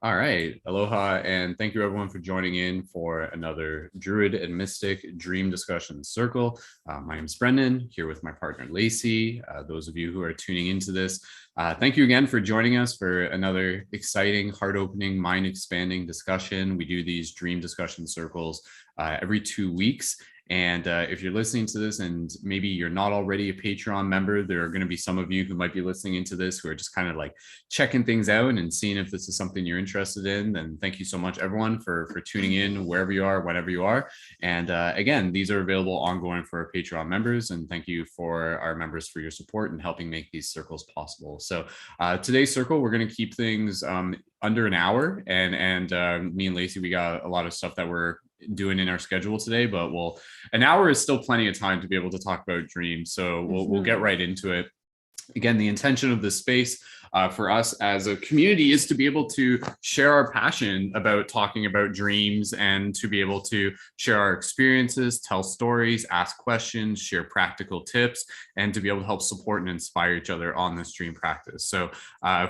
All right. Aloha, and thank you everyone for joining in for another Druid and Mystic Dream Discussion Circle. My name is Brendon, here with my partner Lacey. Those of you who are tuning into this, thank you again for joining us for another exciting, heart-opening, mind-expanding discussion. We do these dream discussion circles every 2 weeks. And if you're listening to this and maybe you're not already a Patreon member, there are going to be some of you who might be listening into this who are just kind of like checking things out and seeing if this is something you're interested in. Then thank you so much, everyone, for tuning in wherever you are, whenever you are. And again, these are available ongoing for our Patreon members. And thank you for our members for your support and helping make these circles possible. So today's circle, we're going to keep things under an hour. And me and Lacey, we got a lot of stuff that we're doing in our schedule today, but an hour is still plenty of time to be able to talk about dreams. So we'll get right into it. Again, the intention of this space for us as a community is to be able to share our passion about talking about dreams and to be able to share our experiences, tell stories, ask questions, share practical tips, and to be able to help support and inspire each other on this dream practice. So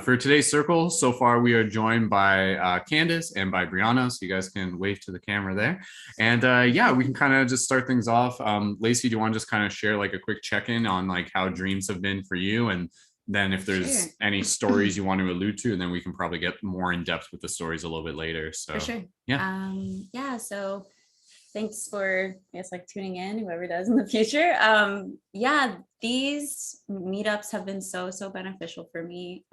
for today's circle, so far we are joined by Candice and by Brianna, so you guys can wave to the camera there. And yeah, we can kind of just start things off. Lacey, do you want to just kind of share like a quick check-in on like how dreams have been for you? And then if there's any stories you want to allude to, and then we can probably get more in depth with the stories a little bit later. So for sure. Yeah. So thanks for, I guess, like tuning in, whoever does in the future. Yeah, these meetups have been so beneficial for me.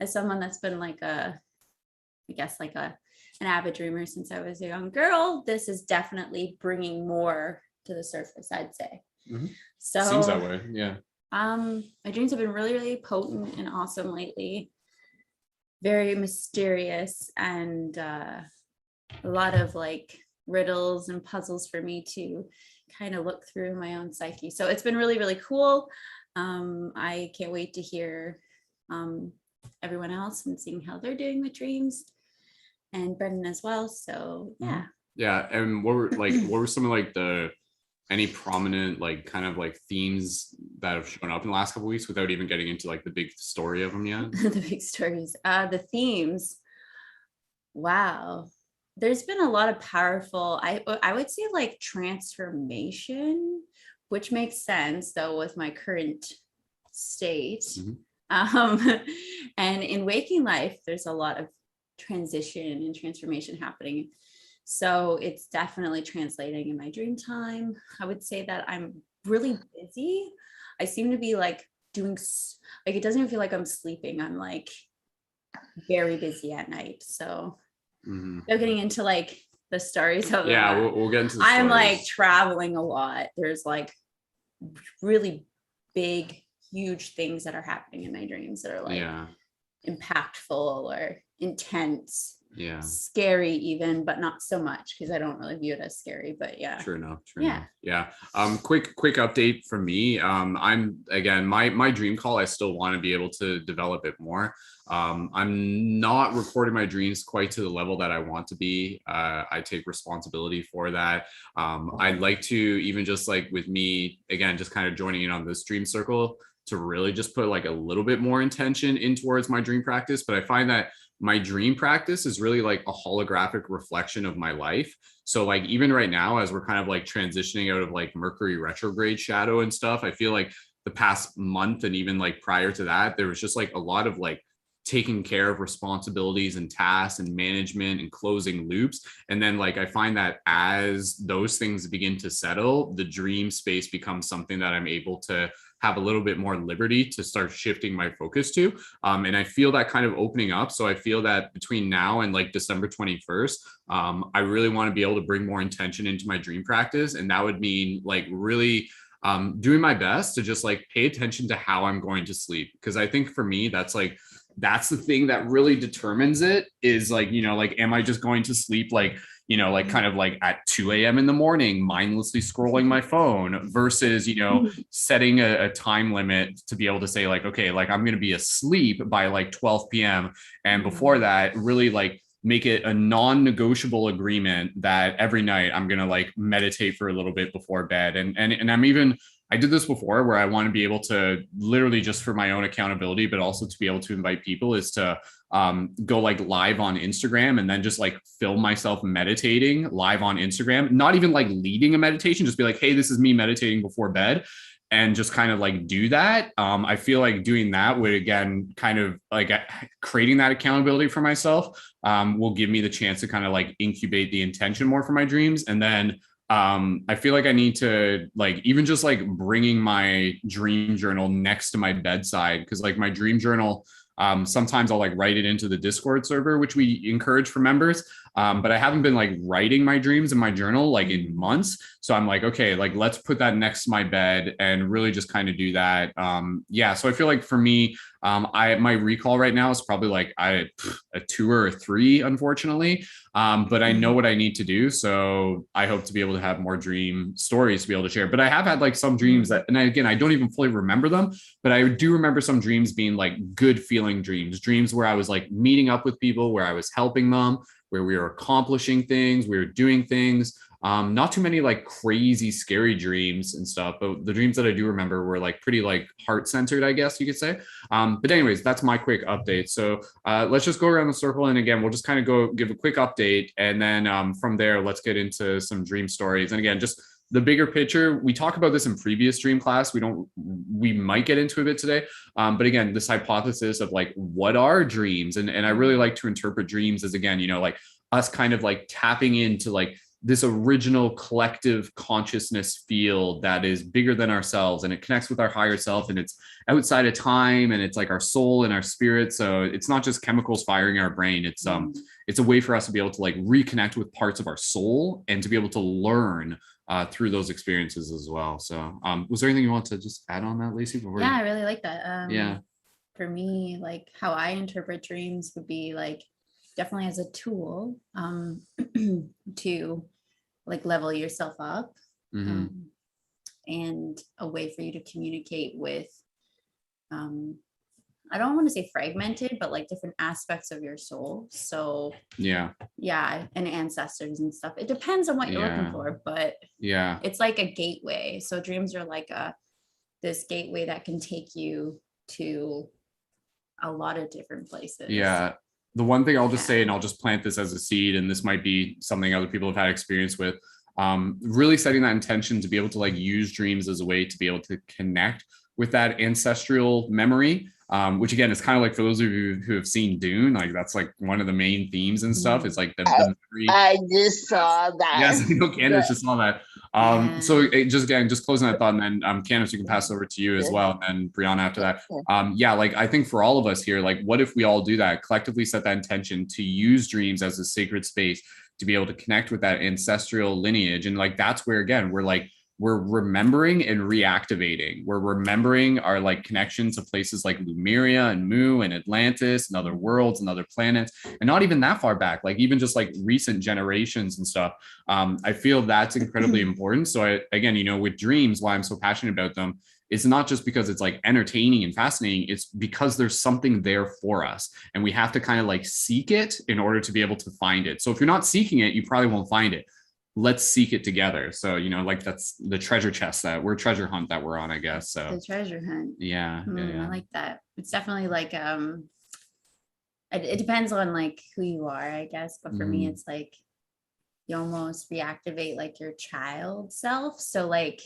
As someone that's been like an avid dreamer since I was a young girl, this is definitely bringing more to the surface, I'd say. Mm-hmm. So seems that way. Yeah. My dreams have been really potent and awesome lately. Very mysterious and a lot of like riddles and puzzles for me to kind of look through my own psyche. So it's been really cool. I can't wait to hear everyone else and seeing how they're doing with dreams, and Brendon as well. So yeah. Yeah. And what were some of like any prominent like kind of like themes that have shown up in the last couple of weeks without even getting into like the big story of them yet? The big stories, the themes. Wow. There's been a lot of powerful, I would say like transformation, which makes sense though with my current state. And in waking life, there's a lot of transition and transformation happening. So it's definitely translating in my dream time. I would say that I'm really busy. I seem to be like doing, like, it doesn't even feel like I'm sleeping. I'm like very busy at night. So they're getting into like the stories of we'll get into the I'm stories. like traveling a lot. There's like really big, huge things that are happening in my dreams that are like impactful or intense. Yeah, scary even, but not so much because I don't really view it as scary. But yeah, true enough. Yeah. Quick update from me. I'm again my dream call, I still want to be able to develop it more. I'm not recording my dreams quite to the level that I want to be. I take responsibility for that. I'd like to, even just like with me again, just kind of joining in on this dream circle, to really just put like a little bit more intention in towards my dream practice. But I find that my dream practice is really like a holographic reflection of my life. So like even right now, as we're kind of like transitioning out of like Mercury retrograde shadow and stuff, I feel like the past month and even like prior to that, there was just like a lot of like taking care of responsibilities and tasks and management and closing loops. And then like I find that as those things begin to settle, the dream space becomes something that I'm able to have a little bit more liberty to start shifting my focus to. And I feel that kind of opening up. So I feel that between now and like December 21st, I really want to be able to bring more intention into my dream practice. And that would mean like really doing my best to just like pay attention to how I'm going to sleep. Because I think for me, that's the thing that really determines it, is like, like, am I just going to sleep like, like kind of like at 2 a.m. in the morning, mindlessly scrolling my phone versus, setting a time limit to be able to say like, okay, like I'm going to be asleep by like 12 p.m. And before that, really like make it a non-negotiable agreement that every night I'm going to like meditate for a little bit before bed. And I'm even I did this before where I want to be able to literally just for my own accountability, but also to be able to invite people is to go like live on Instagram and then just like film myself meditating live on Instagram, not even like leading a meditation, just be like, hey, this is me meditating before bed and just kind of like do that. I feel like doing that would again kind of like creating that accountability for myself will give me the chance to kind of like incubate the intention more for my dreams. And then I feel like I need to like even just like bringing my dream journal next to my bedside because like my dream journal sometimes I'll like write it into the Discord server, which we encourage for members. But I haven't been like writing my dreams in my journal like in months. So I'm like, okay, like let's put that next to my bed and really just kind of do that. Yeah. So I feel like for me, my recall right now is probably like a 2 or a 3, unfortunately. But I know what I need to do. So I hope to be able to have more dream stories to be able to share. But I have had like some dreams that, and again, I don't even fully remember them, but I do remember some dreams being like good feeling dreams where I was like meeting up with people, where I was helping them, where we were accomplishing things, we were doing things. Not too many like crazy scary dreams and stuff, but the dreams that I do remember were like pretty like heart centered, I guess you could say. But anyways, that's my quick update. So let's just go around the circle, and again, we'll just kind of go give a quick update, and then from there, let's get into some dream stories. And again, just the bigger picture, we talk about this in previous dream class. We might get into a bit today. But again, this hypothesis of like, what are dreams? And I really like to interpret dreams as, again, you know, like us kind of like tapping into like this original collective consciousness field that is bigger than ourselves, and it connects with our higher self, and it's outside of time, and it's like our soul and our spirit. So it's not just chemicals firing our brain. It's a way for us to be able to like reconnect with parts of our soul and to be able to learn through those experiences as well. So was there anything you want to just add on that, Lacey? I really like that. Yeah. For me, like how I interpret dreams would be like definitely as a tool to like level yourself up, and a way for you to communicate with I don't want to say fragmented, but like different aspects of your soul. So yeah, and ancestors and stuff. It depends on what you're looking for, but it's like a gateway. So dreams are like this gateway that can take you to a lot of different places. Yeah. The one thing I'll just say, and I'll just plant this as a seed, and this might be something other people have had experience with, really setting that intention to be able to like use dreams as a way to be able to connect with that ancestral memory, which again is kind of like for those of you who have seen Dune, like that's like one of the main themes and stuff. It's like the memory. I just saw that. Yes, I know Candice just saw that. So just closing that thought, and then Candice, you can pass over to you as well, and then Brianna after that. Like I think for all of us here, like what if we all do that, collectively set that intention to use dreams as a sacred space to be able to connect with that ancestral lineage. And like that's where again we're remembering and reactivating. We're remembering our like connection to places like Lemuria and Mu and Atlantis and other worlds and other planets, and not even that far back, like even just like recent generations and stuff. I feel that's incredibly important. So again, you know, with dreams, why I'm so passionate about them, it's not just because it's like entertaining and fascinating. It's because there's something there for us, and we have to kind of like seek it in order to be able to find it. So if you're not seeking it, you probably won't find it. Let's seek it together. So, you know, like that's the treasure chest that we're treasure hunt that we're on, I guess. So the treasure hunt. Yeah. I like that. It's definitely like, it depends on like who you are, I guess. But for me, it's like you almost reactivate like your child self. So like,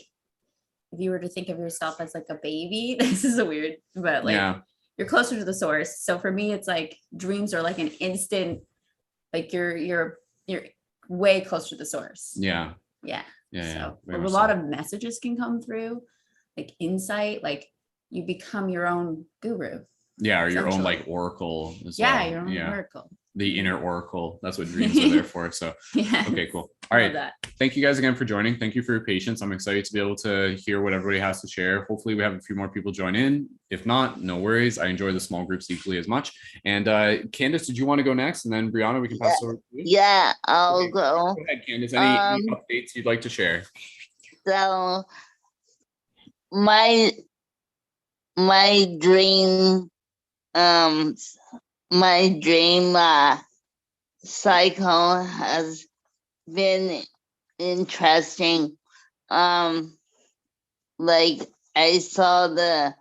if you were to think of yourself as like a baby, this is a weird, but like you're closer to the source. So for me, it's like dreams are like an instant, like you're way closer to the source. So a lot of messages can come through, like insight, like you become your own guru. Or your own like oracle as well. Your own oracle. The inner oracle. That's what dreams are there for. So okay, cool. All right. Thank you guys again for joining. Thank you for your patience. I'm excited to be able to hear what everybody has to share. Hopefully we have a few more people join in. If not, no worries. I enjoy the small groups equally as much. And Candice, did you want to go next? And then Brianna, we can pass over to you. Yeah, I'll go. Go ahead, Candice. Any updates you'd like to share? So my dream cycle has been interesting. like I saw the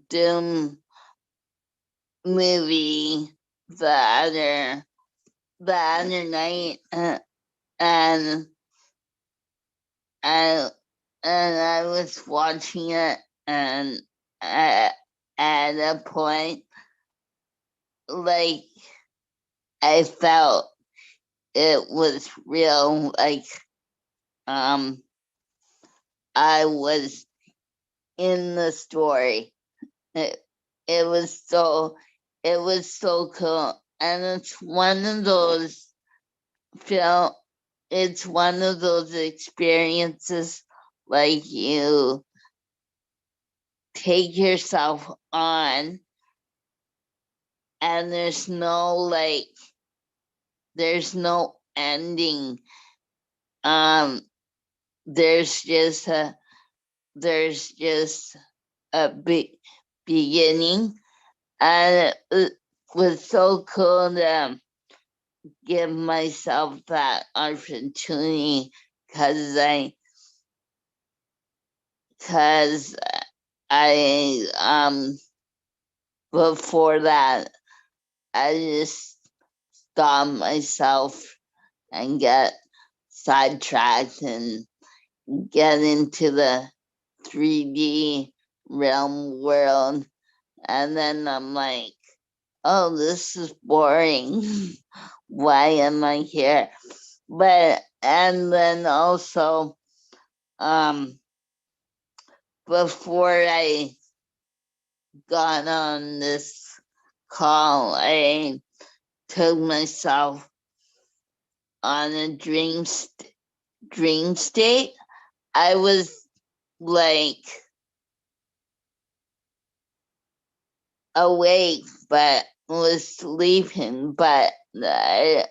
Doom movie the other night, and I was watching it, and at a point, like I felt it was real, like I was in the story. It was so cool, and it's one of those it's one of those experiences, like you take yourself on, and there's no ending. There's just a big beginning, and it was so cool to give myself that opportunity, because I before that I just stopped myself and get sidetracked and get into the 3D realm world, and then I'm like, oh, this is boring. Why am I here? And then also, before I got on this call, I took myself on a dream state. I was like awake, but was sleeping, but that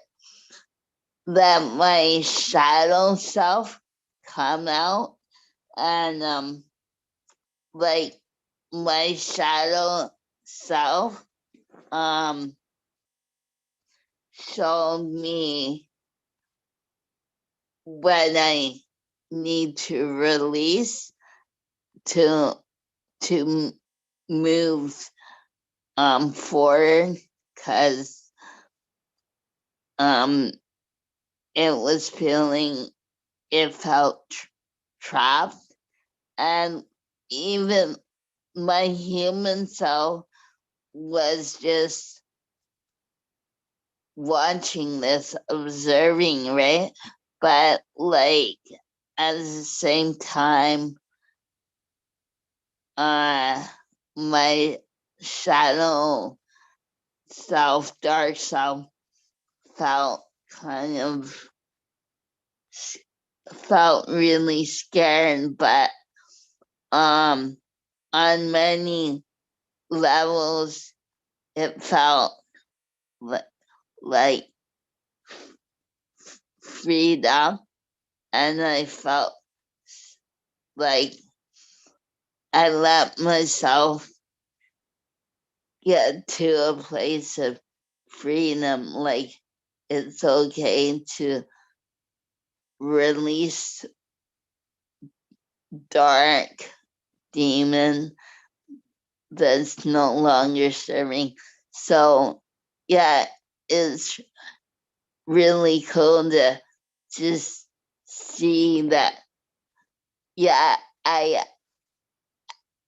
my shadow self come out, and like my shadow self showed me what I need to release to move forward, because it felt trapped, and even my human self was just watching this, observing, right? But like at the same time, my shadow self, dark self, felt really scared, but on many levels it felt like freedom, and I felt like I let myself get to a place of freedom, like it's okay to release dark demon that's no longer serving. So yeah, it's really cool to just see that, yeah, I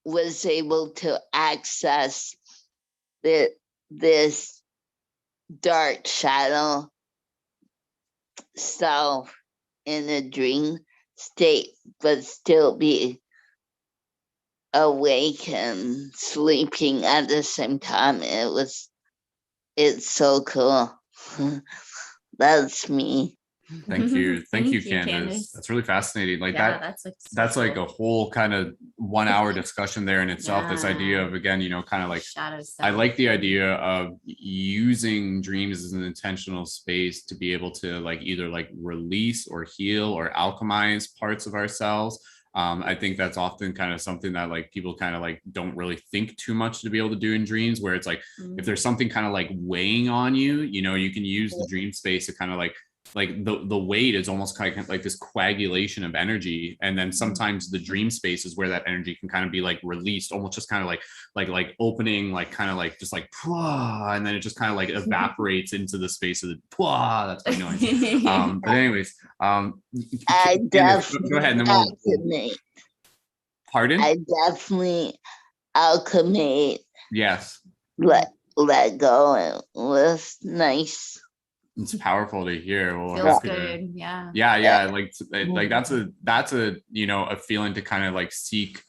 was able to access this dark shadow self in a dream state, but still be awake and sleeping at the same time. It's so cool. That's me. Thank you. Thank you, Candice. Candice. That's really fascinating. Like Yeah, that's like a whole kind of 1 hour discussion there in itself. This idea Yeah. of, again, kind of like, Shadow I self. like the idea of using dreams as an intentional space to be able to like either like release or heal or alchemize parts of ourselves. I think that's often kind of something that like people kind of like don't really think too much to be able to do in dreams, where it's like if there's something kind of like weighing on you, you can use the dream space to kind of like like the weight is almost kind of like this coagulation of energy, and then sometimes the dream space is where that energy can kind of be like released, almost just kind of like opening, like kind of like just like pwah, and then it just kind of like evaporates into the space of the pwah. That's my noise. But anyways, I Candice, definitely go ahead, and then alchemy. Pardon? I definitely alchemy. Yes. Let go. It was nice. It's powerful to hear. Well, Feels good. Yeah. Yeah. Like that's a a feeling to kind of like seek,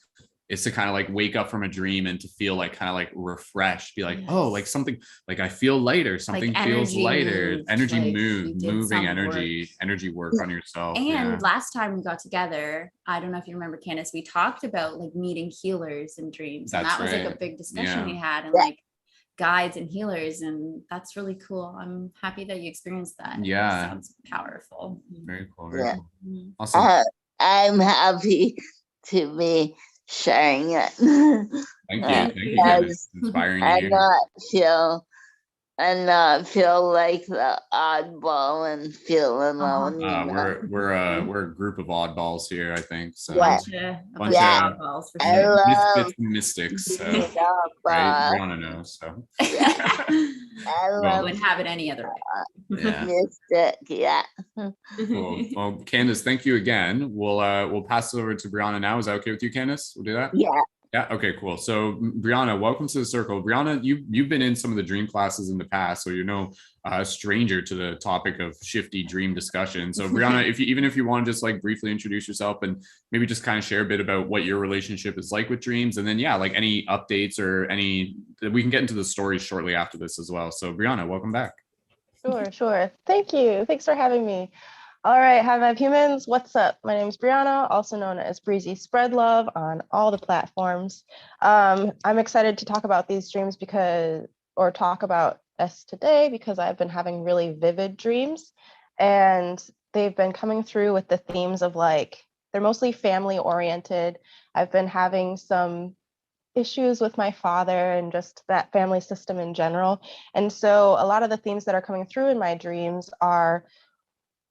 is to kind of like wake up from a dream and to feel like kind of like refreshed, be like, oh, like something, like I feel lighter, something Like feels lighter, moved, energy like moved, you did moving some work. energy work on yourself. And last time we got together, I don't know if you remember, Candice, we talked about like meeting healers in dreams. And That's that was like a right. big discussion we Yeah. had, and like guides and healers. And that's really cool. I'm happy that you experienced that. Yeah. It sounds powerful. Very cool. Very Yeah. cool. Awesome. I'm happy to be sharing it. Thank you, Candice. It's inspiring to hear. And not feel like the oddball and feel alone. We're a group of oddballs here, I think. So Bunch bunch of of oddballs for I sure. love misfits and mystics. So being right, oddball. Brianna knows. So I love Wouldn't have it any other way. yeah. mystic. Yeah. Cool. Well, Candice, thank you again. We'll pass it over to Brianna now. Is that okay with you, Candice? We'll do that. Yeah. Yeah. Okay. Cool. So, Brianna, welcome to the circle. Brianna, you've been in some of the dream classes in the past, so you're no stranger to the topic of shifty dream discussion. So, Brianna, even if you want to just like briefly introduce yourself and maybe just kind of share a bit about what your relationship is like with dreams, and then like any updates or we can get into the stories shortly after this as well. So, Brianna, welcome back. Sure. Thank you. Thanks for having me. All right, High Vibe humans, what's up? My name is Brianna, also known as Breezy Spread Love on all the platforms. I'm excited to talk about these dreams talk about us today because I've been having really vivid dreams, and they've been coming through with the themes of like, they're mostly family oriented. I've been having some issues with my father and just that family system in general. And so a lot of the themes that are coming through in my dreams are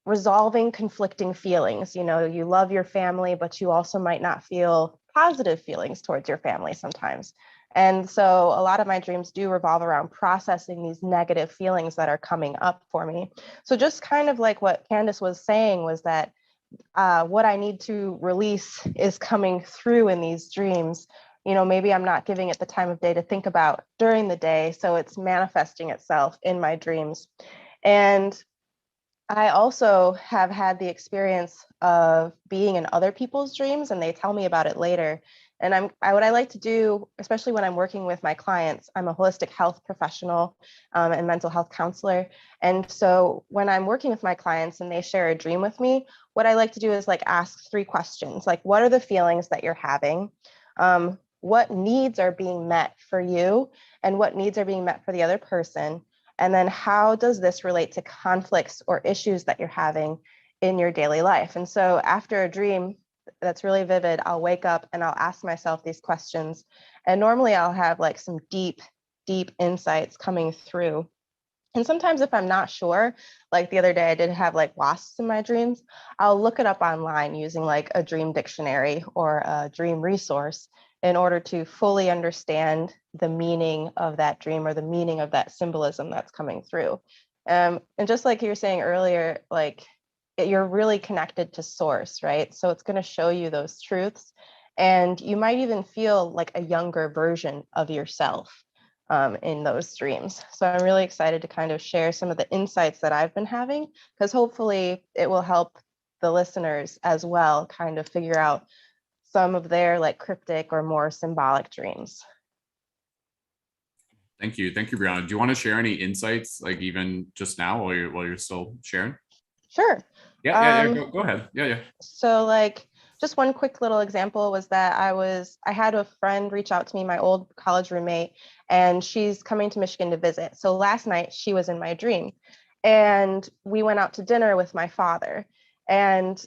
resolving conflicting feelings. You know, you love your family, but you also might not feel positive feelings towards your family sometimes. And so a lot of my dreams do revolve around processing these negative feelings that are coming up for me. So just kind of like what Candice was saying was that what I need to release is coming through in these dreams. You know, maybe I'm not giving it the time of day to think about during the day, so it's manifesting itself in my dreams. And I also have had the experience of being in other people's dreams, and they tell me about it later. And what I like to do, especially when I'm working with my clients, I'm a holistic health professional and mental health counselor. And so when I'm working with my clients and they share a dream with me, what I like to do is like ask 3 questions, like what are the feelings that you're having? What needs are being met for you? And what needs are being met for the other person? And then how does this relate to conflicts or issues that you're having in your daily life? And so after a dream that's really vivid, I'll wake up and I'll ask myself these questions. And normally I'll have like some deep, deep insights coming through. And sometimes if I'm not sure, like the other day I did have like wasps in my dreams, I'll look it up online using like a dream dictionary or a dream resource in order to fully understand the meaning of that dream or the meaning of that symbolism that's coming through. And just like you were saying earlier, like you're really connected to source, right? So it's going to show you those truths. And you might even feel like a younger version of yourself in those dreams. So I'm really excited to kind of share some of the insights that I've been having, because hopefully it will help the listeners as well kind of figure out some of their like cryptic or more symbolic dreams. Thank you, Brianna. Do you want to share any insights, like even just now while you're still sharing? Sure. Yeah. Go ahead. Yeah. So like just one quick little example was that I had a friend reach out to me, my old college roommate, and she's coming to Michigan to visit. So last night she was in my dream and we went out to dinner with my father. And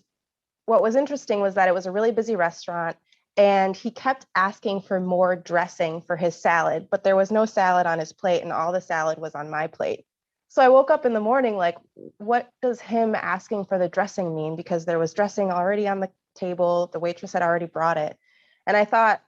what was interesting was that it was a really busy restaurant and he kept asking for more dressing for his salad, but there was no salad on his plate and all the salad was on my plate. So I woke up in the morning like, what does him asking for the dressing mean? Because there was dressing already on the table. The waitress had already brought it. And I thought,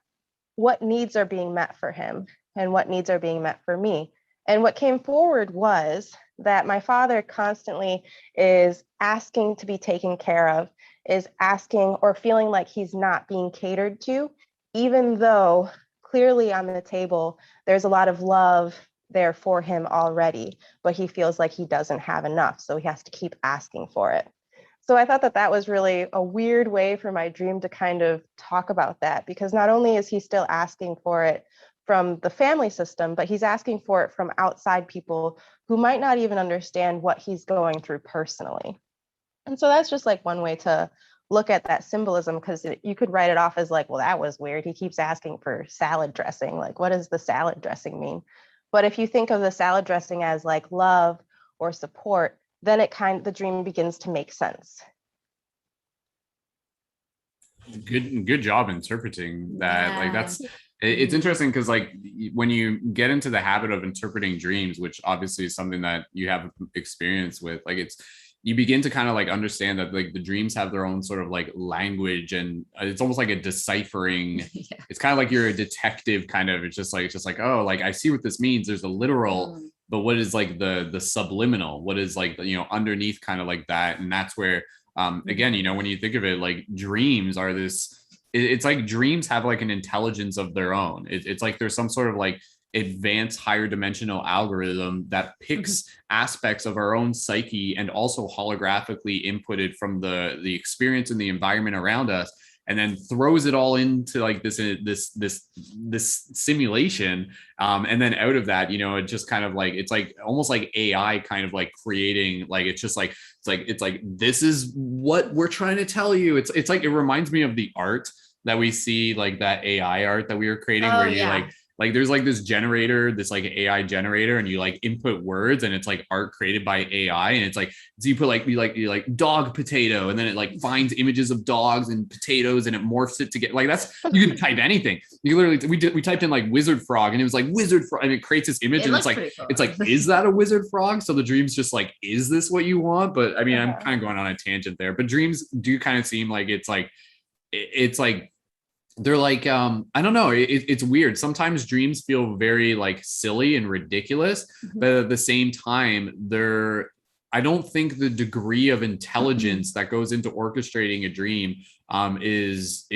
what needs are being met for him and what needs are being met for me? And what came forward was that my father constantly is asking to be taken care of, is asking or feeling like he's not being catered to, even though clearly on the table, there's a lot of love there for him already, but he feels like he doesn't have enough. So he has to keep asking for it. So I thought that that was really a weird way for my dream to kind of talk about that, because not only is he still asking for it from the family system, but he's asking for it from outside people who might not even understand what he's going through personally. And so that's just like one way to look at that symbolism, because you could write it off as like, well, that was weird. He keeps asking for salad dressing. Like, what does the salad dressing mean? But if you think of the salad dressing as like love or support, then the dream begins to make sense. Good job interpreting that. Yeah. Like it's interesting because like when you get into the habit of interpreting dreams, which obviously is something that you have experience with, like you begin to kind of like understand that like the dreams have their own sort of like language, and it's almost like a deciphering. Yeah. It's kind of like you're a detective kind of. It's just like, oh, like I see what this means. There's a literal, but what is like the subliminal? What is like, underneath kind of like that? And that's where again, when you think of it, like dreams are it's like dreams have like an intelligence of their own. It's like there's some sort of like advanced higher dimensional algorithm that picks aspects of our own psyche and also holographically inputted from the experience and the environment around us, and then throws it all into like this simulation, and then out of that, it just kind of like, it's like almost like AI kind of like creating, like it's like this is what we're trying to tell you. It's like, it reminds me of the art that we see, like that AI art that we were creating, where you like there's like this generator, this like AI generator, and you like input words, and it's like art created by AI, and it's like, so you like dog potato, and then it like finds images of dogs and potatoes, and it morphs it to get like, that's, you can type anything. You literally, we typed in like wizard frog, and it was like wizard frog, and it creates this image, and it's like is that a wizard frog? So the dream's just like, is this what you want? But I mean, I'm kind of going on a tangent there, but dreams do kind of seem like it's like they're like, I don't know, it's weird. Sometimes dreams feel very like silly and ridiculous, but at the same time, I don't think the degree of intelligence that goes into orchestrating a dream is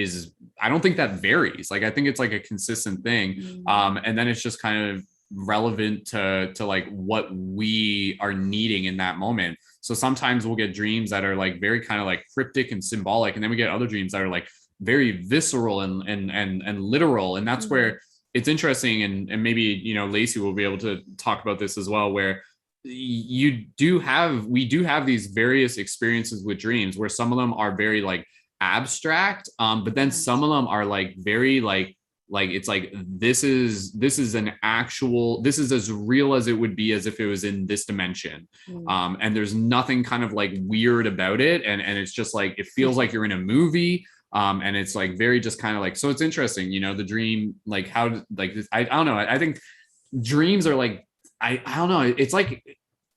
I don't think that varies. Like, I think it's like a consistent thing, and then it's just kind of relevant to like what we are needing in that moment. So sometimes we'll get dreams that are like very kind of like cryptic and symbolic, and then we get other dreams that are like very visceral and literal. And that's where it's interesting, and maybe Lacey will be able to talk about this as well, where we do have these various experiences with dreams, where some of them are very like abstract, but then some of them are like very like it's like, this is as real as it would be as if it was in this dimension, and there's nothing kind of like weird about it, and it's just like, it feels like you're in a movie. And it's like very just kind of like, so it's interesting, the dream, like how, like this, I don't know. I think dreams are like, I don't know. It's like,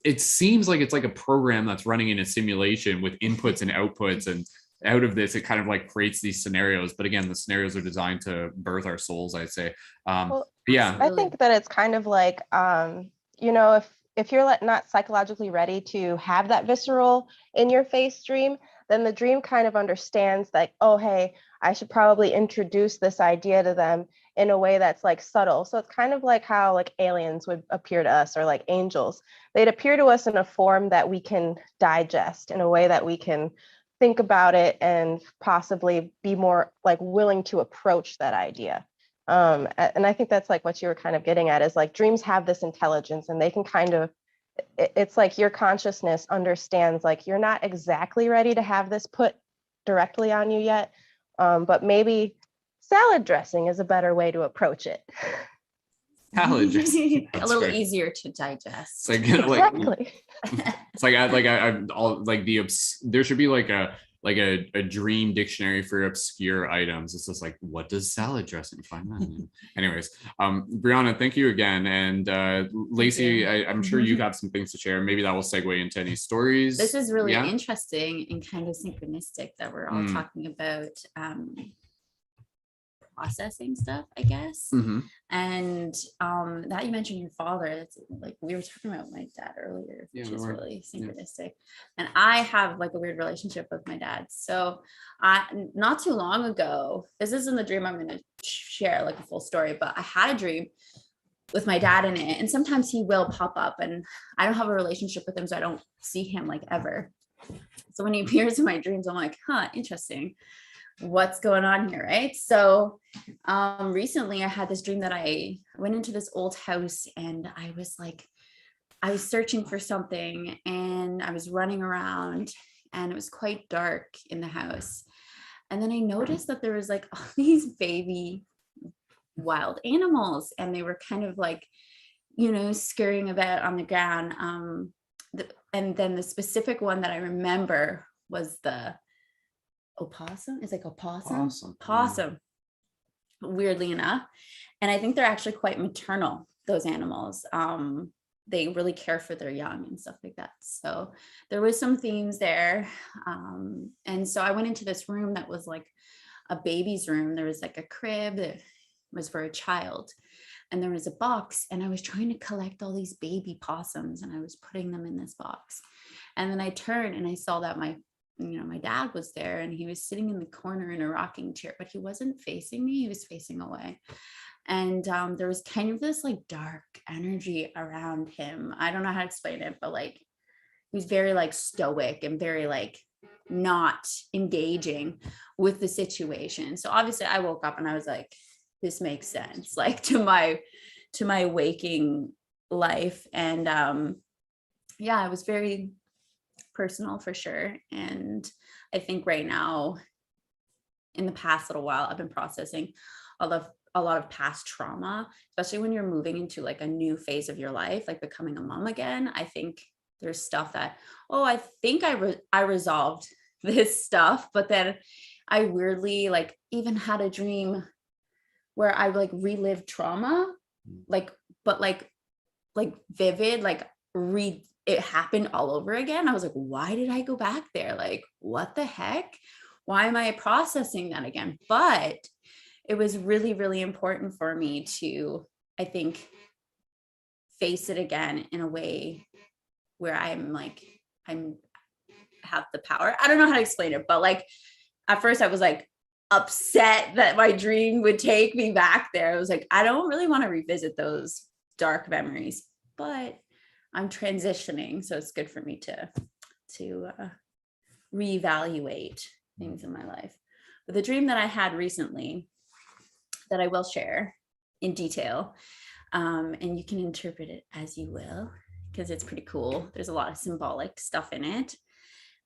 it seems like it's like a program that's running in a simulation with inputs and outputs. And out of this, it kind of like creates these scenarios. But again, the scenarios are designed to birth our souls, I'd say. Well, yeah. I think that it's kind of like, if you're not psychologically ready to have that visceral in your face dream, then the dream kind of understands like, oh, hey, I should probably introduce this idea to them in a way that's like subtle. So it's kind of like how like aliens would appear to us, or like angels. They'd appear to us in a form that we can digest, in a way that we can think about it and possibly be more like willing to approach that idea. And I think that's like what you were kind of getting at, is like dreams have this intelligence, and they can kind of, it's like your consciousness understands like you're not exactly ready to have this put directly on you yet, but maybe salad dressing is a better way to approach it. Salad dressing, a little easier to digest. It's like, Exactly. it's like I all like there should be like like a dream dictionary for obscure items. It's just like, what does salad dressing find that? Anyways, Brianna, thank you again. And Lacey, I'm sure you have some things to share. Maybe that will segue into any stories. This is really interesting and kind of synchronistic that we're all talking about processing stuff, I guess. And that you mentioned your father, it's like we were talking about my dad earlier, which is really synchronistic. And I have like a weird relationship with my dad. So not too long ago, this isn't the dream I'm going to share like a full story, but I had a dream with my dad in it, and sometimes he will pop up, and I don't have a relationship with him, so I don't see him like ever. So when he appears in my dreams, I'm like, huh, interesting, what's going on here, right? So recently I had this dream that I went into this old house, and I was searching for something, and I was running around, and it was quite dark in the house. And then I noticed that there was like all these baby wild animals, and they were kind of like, you know, scurrying about on the ground. And then the specific one that I remember was the opossum. It's like a possum, weirdly enough. And I think they're actually quite maternal, those animals. They really care for their young and stuff like that. So there was some themes there. And so I went into this room that was like a baby's room. There was like a crib that was for a child, and there was a box, and I was trying to collect all these baby possums, and I was putting them in this box. And then I turned and I saw that my dad was there, and he was sitting in the corner in a rocking chair, but he wasn't facing me, he was facing away. And there was kind of this like dark energy around him. I don't know how to explain it, but like he was very like stoic and very like not engaging with the situation. So obviously I woke up and I was like, this makes sense, like to my waking life. And it was very personal for sure. And I think right now, in the past little while, I've been processing a lot of past trauma, especially when you're moving into like a new phase of your life, like becoming a mom again. I think there's stuff that, I think I resolved this stuff, but then I weirdly like even had a dream where I like relived trauma, but vivid, it happened all over again. I was like, why did I go back there? Like, what the heck? Why am I processing that again? But it was really, really important for me to, I think, face it again in a way where I have the power. I don't know how to explain it, but like, at first I was like, upset that my dream would take me back there. I was like, I don't really want to revisit those dark memories, but I'm transitioning, so it's good for me to reevaluate things in my life. But the dream that I had recently that I will share in detail, and you can interpret it as you will, because it's pretty cool. There's a lot of symbolic stuff in it.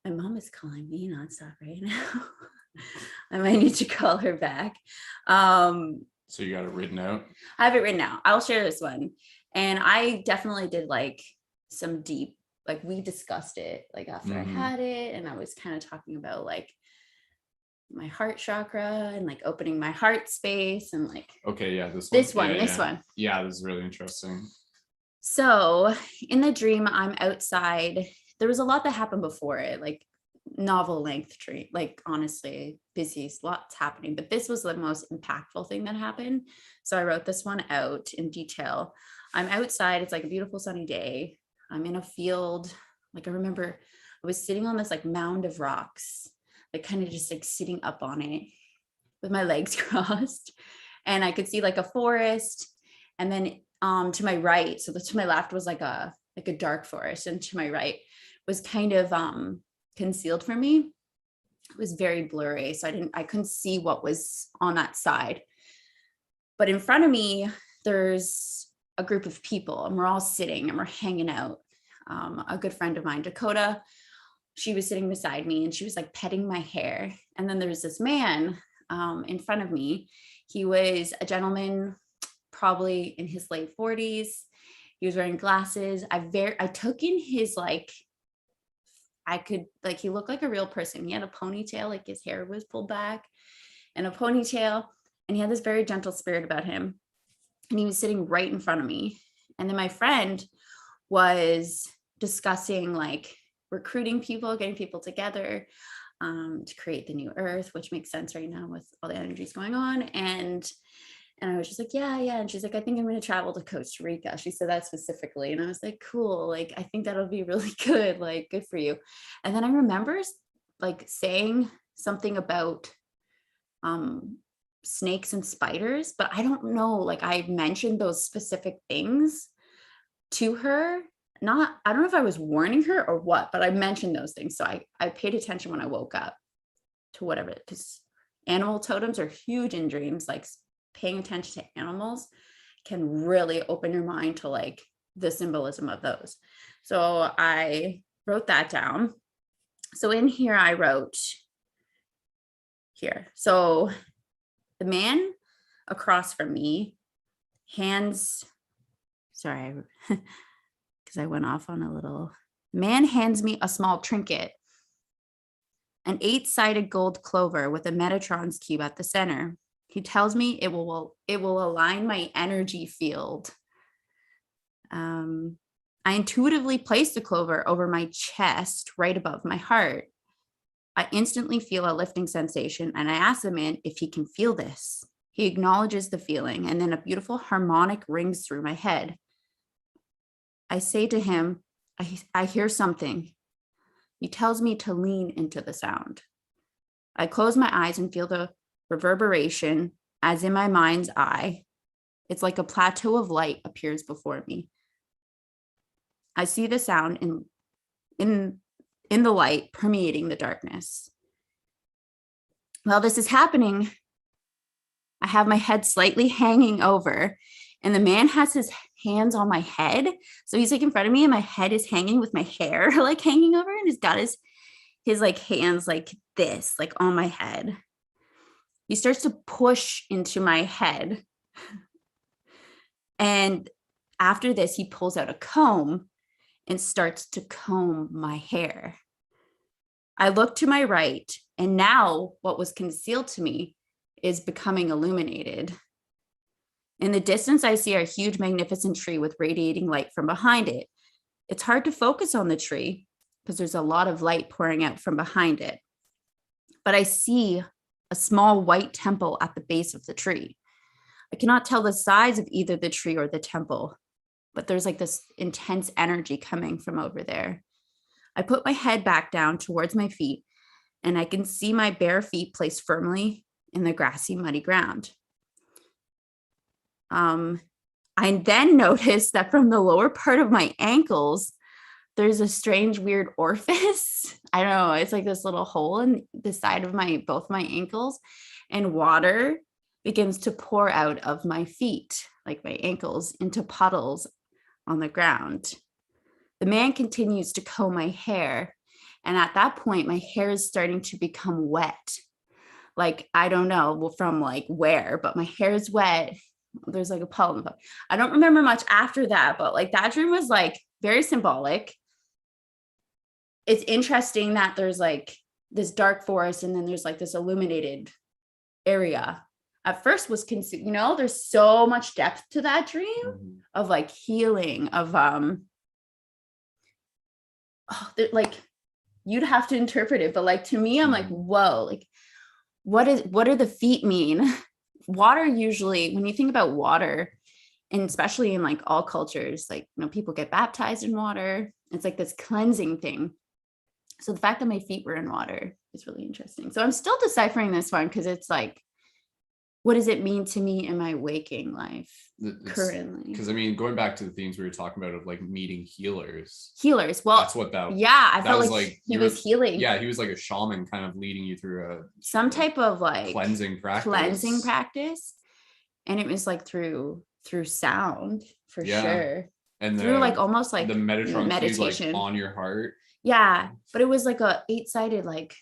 My mom is calling me nonstop right now. I might need to call her back. So you got it written out? I have it written out. I'll share this one. And I definitely did like some deep, like we discussed it like after I had it. And I was kind of talking about like my heart chakra and like opening my heart space and like. Okay, yeah, this one. Yeah, this is really interesting. So in the dream, I'm outside. There was a lot that happened before it, like novel length dream, like honestly busy, lots happening, but this was the most impactful thing that happened. So I wrote this one out in detail. I'm outside, it's like a beautiful sunny day. I'm in a field. Like I remember I was sitting on this like mound of rocks, like kind of just like sitting up on it with my legs crossed, and I could see like a forest, and then to my right, so to my left was like a dark forest, and to my right was kind of concealed from me. It was very blurry, so I couldn't see what was on that side. But in front of me, there's a group of people, and we're all sitting and we're hanging out. A good friend of mine, Dakota, she was sitting beside me, and she was like petting my hair. And then there's this man in front of me. He was a gentleman, probably in his late 40s. He was wearing glasses. I took in his like, I could like, he looked like a real person. He had a ponytail, like his hair was pulled back and a ponytail, and he had this very gentle spirit about him. And he was sitting right in front of me. And then my friend was discussing like recruiting people, getting people together to create the new earth, which makes sense right now with all the energies going on. And I was just like, yeah. And she's like, I think I'm going to travel to Costa Rica. She said that specifically. And I was like, cool. Like, I think that'll be really good. Like, good for you. And then I remember like saying something about snakes and spiders, but I don't know, like I mentioned those specific things to her. I don't know if I was warning her or what, but I mentioned those things. So I paid attention when I woke up to whatever, because animal totems are huge in dreams. Like paying attention to animals can really open your mind to like the symbolism of those. So I wrote that down. So in here I wrote here. So the man across from me hands, sorry, because I went off on a little, the man hands me a small trinket, an 8-sided gold clover with a Metatron's cube at the center. He tells me it will align my energy field. I intuitively place the clover over my chest, right above my heart. I instantly feel a lifting sensation, and I ask the man if he can feel this. He acknowledges the feeling, and then a beautiful harmonic rings through my head. I say to him, I hear something. He tells me to lean into the sound. I close my eyes and feel the reverberation as in my mind's eye. It's like a plateau of light appears before me. I see the sound in the light permeating the darkness. While this is happening, I have my head slightly hanging over, and the man has his hands on my head. So he's like in front of me, and my head is hanging with my hair like hanging over, and he's got his like hands like this, like on my head. He starts to push into my head. And after this, he pulls out a comb and starts to comb my hair. I look to my right, and now what was concealed to me is becoming illuminated. In the distance, I see a huge, magnificent tree with radiating light from behind it. It's hard to focus on the tree because there's a lot of light pouring out from behind it. But I see a small white temple at the base of the tree. I cannot tell the size of either the tree or the temple, but there's like this intense energy coming from over there. I put my head back down towards my feet, and I can see my bare feet placed firmly in the grassy, muddy ground. I then noticed that from the lower part of my ankles, there's a strange, weird orifice. I don't know. It's like this little hole in the side of both my ankles, and water begins to pour out of my feet, like my ankles, into puddles on the ground. The man continues to comb my hair. And at that point, my hair is starting to become wet. Like, I don't know from like where, but my hair is wet. There's like a puddle. I don't remember much after that, but like that dream was like very symbolic. It's interesting that there's like this dark forest, and then there's like this illuminated area. At first was there's so much depth to that dream of like healing, of like you'd have to interpret it, but like to me, I'm like, whoa, like what do the feet mean? Water, usually when you think about water, and especially in like all cultures, like people get baptized in water. It's like this cleansing thing. So the fact that my feet were in water is really interesting. So I'm still deciphering this one, because it's like, what does it mean to me in my waking life currently? Because I mean, going back to the themes we were talking about of like meeting healers. Well, that's what that. Yeah, I felt was like he was healing. Yeah, he was like a shaman, kind of leading you through some type of like cleansing practice. And it was like through sound for sure. And through like almost like the Metatron meditation like on your heart. Yeah, but it was like a 8-sided like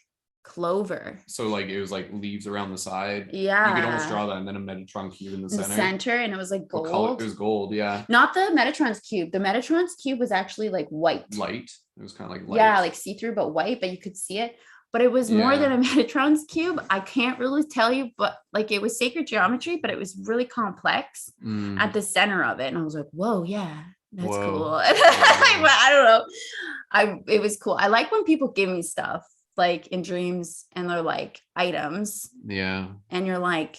clover. So like it was like leaves around the side. Yeah. You could almost draw that, and then a Metatron cube in the The center. center, and it was like What color? gold. It was gold, yeah. Not the Metatron's cube. The Metatron's cube was actually like white. Light. It was kind of like light. Yeah, like see-through, but white, but you could see it. But it was more than a Metatron's cube. I can't really tell you, but like it was sacred geometry, but it was really complex at the center of it. And I was like, whoa, yeah, that's cool. I don't know. It was cool. I like when people give me stuff like in dreams and they're like items. Yeah. And you're like,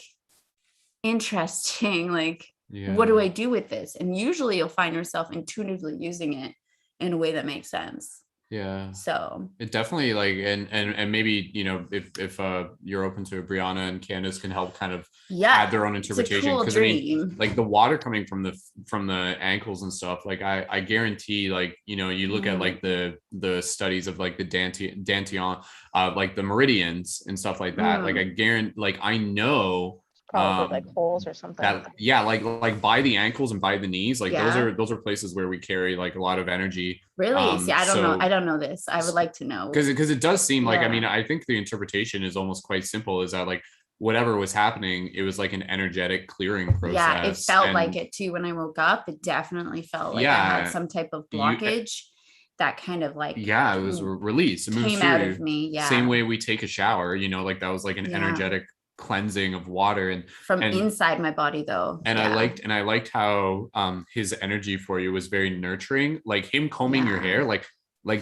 interesting. Like, what do I do with this? And usually you'll find yourself intuitively using it in a way that makes sense. Yeah. So it definitely like and maybe, you know, if you're open to it, Brianna and Candice can help kind of add their own interpretation, because I mean, like the water coming from the ankles and stuff, like I guarantee, like, you know, you look at like the studies of like the Dantian like the meridians and stuff like that, like I guarantee, like I know probably like holes or something. Like by the ankles and by the knees, like those are places where we carry like a lot of energy. Really? See, I don't know this. I would like to know, because it does seem like, I mean, I think the interpretation is almost quite simple, is that like whatever was happening, it was like an energetic clearing process. Yeah, it felt like it too when I woke up. It definitely felt like I had some type of blockage. That kind of like it was released. It came out of me. Yeah. Same way we take a shower, you know, like that was like an energetic cleansing of water and from inside my body though. And I liked how his energy for you was very nurturing, like him combing your hair, like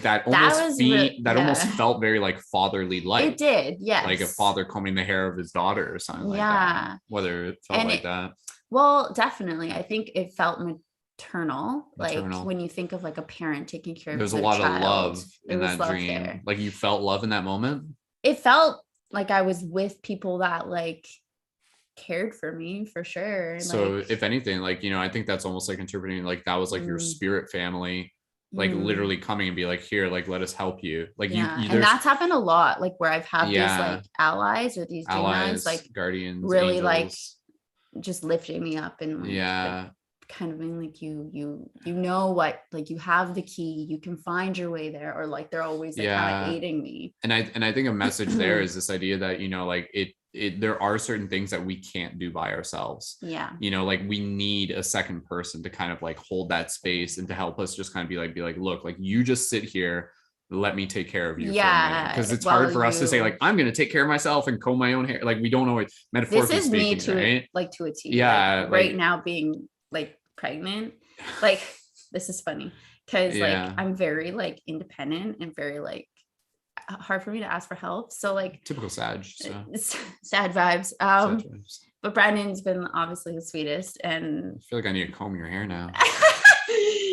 that almost felt very like fatherly like. It did, yes. Like a father combing the hair of his daughter or something like that. Whether it felt like that. Well, definitely. I think it felt maternal. Like when you think of like a parent taking care of their child. There's a lot of love in that dream. There. Like you felt love in that moment? It felt like I was with people that like cared for me, for sure. So like, if anything, like, you know, I think that's almost like interpreting like that was like your spirit family, like literally coming and be like, here, like, let us help you. Like you and that's happened a lot, like where I've had these like allies or these demons, like guardians, really angels. Like just lifting me up and like, kind of being like you know what, like you have the key, you can find your way there, or like they're always like kind of aiding me. And I think a message there is this idea that, you know, like there are certain things that we can't do by ourselves. You know, like we need a second person to kind of like hold that space and to help us just kind of be like, look, like you just sit here, let me take care of you. Because it's hard for us to say like, I'm going to take care of myself and comb my own hair. Like we don't always, metaphorically this is speaking, me to right? like to a T. Yeah. Like, right now being like pregnant, like this is funny because like I'm very like independent and very like hard for me to ask for help. So like typical Sag. Sad vibes. But Brandon's been obviously the sweetest, and I feel like I need to comb your hair now.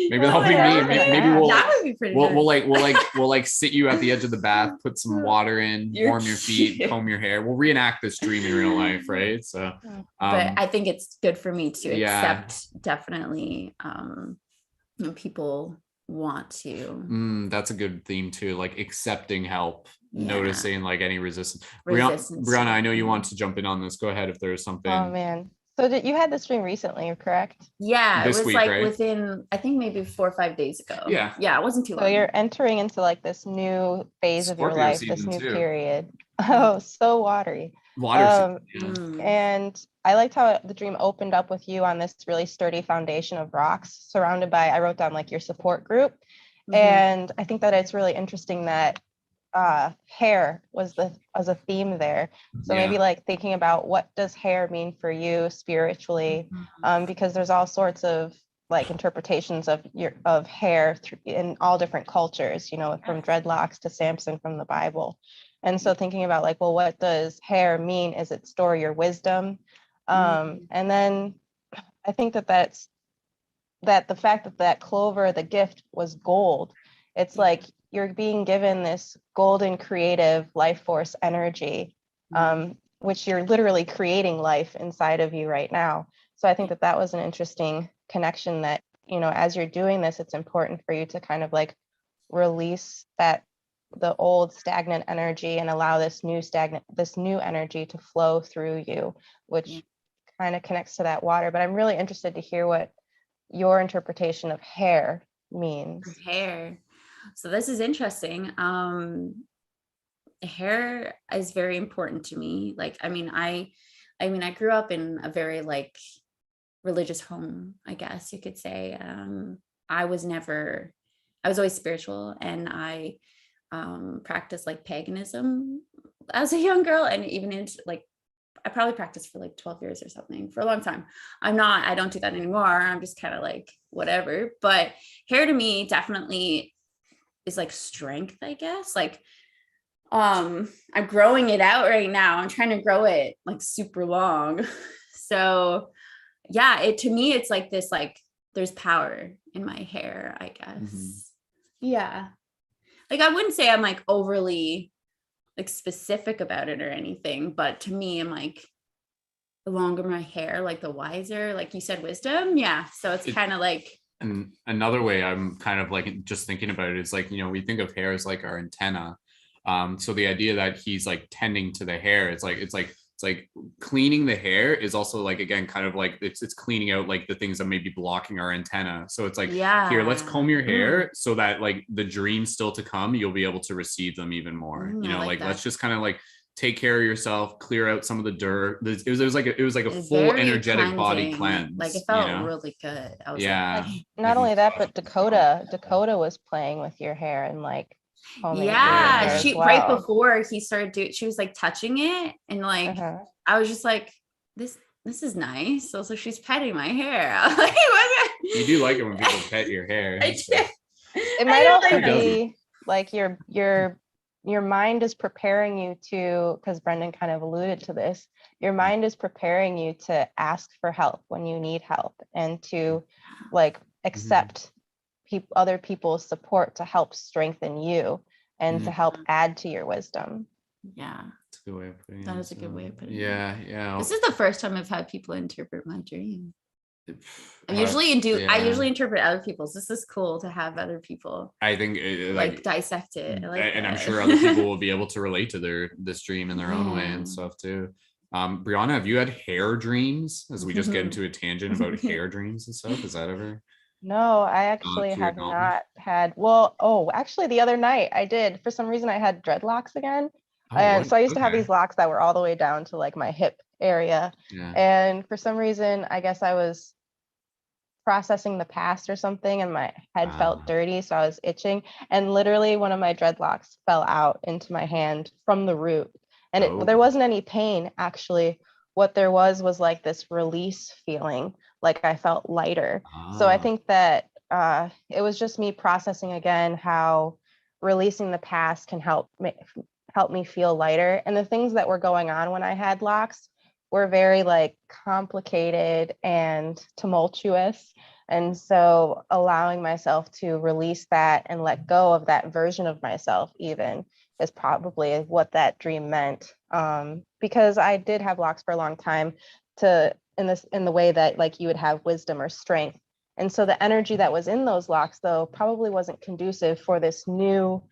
Maybe that'll be me. Maybe we'll that would be pretty good. We'll like sit you at the edge of the bath, put some water in, warm your feet, comb your hair. We'll reenact this dream in real life, right? So but I think it's good for me to accept definitely when people want to. That's a good theme too, like accepting help, noticing like any resistance. Brianna, I know you want to jump in on this. Go ahead if there's something. Oh man. So you had this dream recently, correct? Yeah, this it was week, like right? Within, I think maybe 4 or 5 days ago. Yeah, it wasn't too long. So you're entering into like this new phase of your life, this new period. Oh, so watery. And I liked how the dream opened up with you on this really sturdy foundation of rocks surrounded by, I wrote down like your support group. And I think that it's really interesting that hair was a theme there. So maybe like thinking about what does hair mean for you spiritually, because there's all sorts of like interpretations of hair in all different cultures, you know, from dreadlocks to Samson from the Bible. And so thinking about like, well, what does hair mean? Is it store your wisdom? And then I think that the fact that clover, the gift, was gold. It's like you're being given this golden creative life force energy, which you're literally creating life inside of you right now. So I think that was an interesting connection that, you know, as you're doing this, it's important for you to kind of like release the old stagnant energy and allow this new energy to flow through you, which kind of connects to that water. But I'm really interested to hear what your interpretation of hair means. Hair. So this is interesting. hair is very important to me. Like, I mean, I grew up in a very like religious home, I guess you could say. I was always spiritual, and I practiced like paganism as a young girl, and even into like, I probably practiced for like 12 years or something, for a long time. I don't do that anymore. I'm just kind of like whatever. But hair to me definitely is like strength, I guess. Like, I'm growing it out right now. I'm trying to grow it like super long. So yeah, to me, it's like this, like there's power in my hair, I guess. Mm-hmm. Yeah. Like, I wouldn't say I'm like overly like specific about it or anything, but to me, I'm like, the longer my hair, like the wiser, like you said, wisdom. Yeah. So it's kind of like. And another way I'm kind of like just thinking about it is like, we think of hair as like our antenna. So the idea that he's like tending to the hair, it's like cleaning the hair is also like, again, kind of like it's cleaning out like the things that may be blocking our antenna. So it's like, here, let's comb your hair so that like the dreams still to come, you'll be able to receive them even more. Like let's just kind of like take care of yourself, clear out some of the dirt. It was like a full energetic cleansing. Body cleanse. Like, it felt really good. I was like, not only that, but Dakota was playing with your hair and like, yeah, right before he started doing, she was like touching it, and like I was just like, this is nice. So she's petting my hair. Like, you do like it when people pet your hair. I did. It might also be like your mind is preparing you to, because Brendon kind of alluded to this, your mind is preparing you to ask for help when you need help, and to like accept other people's support to help strengthen you and to help add to your wisdom. Yeah, that's a good way of putting it. That is a good way of putting it. Yeah. This is the first time I've had people interpret my dream. I usually interpret other people's. This is cool to have other people. I think like dissect it. And I'm sure other people will be able to relate to this dream in their own way and stuff too. Brianna, have you had hair dreams? As we just get into a tangent about hair dreams and stuff, is that ever? No, I actually have not had. Actually, the other night I did. For some reason, I had dreadlocks again. And so I used to have these locks that were all the way down to like my hip area. Yeah. And for some reason, I guess I was processing the past or something, and my head felt dirty. So I was itching. And literally one of my dreadlocks fell out into my hand from the root. And there wasn't any pain, actually. What there was like this release feeling, like I felt lighter. So I think that it was just me processing again how releasing the past can help me feel lighter. And the things that were going on when I had locks were very like complicated and tumultuous. And so allowing myself to release that and let go of that version of myself even is probably what that dream meant. Because I did have locks for a long time in the way that like you would have wisdom or strength. And so the energy that was in those locks though probably wasn't conducive for this new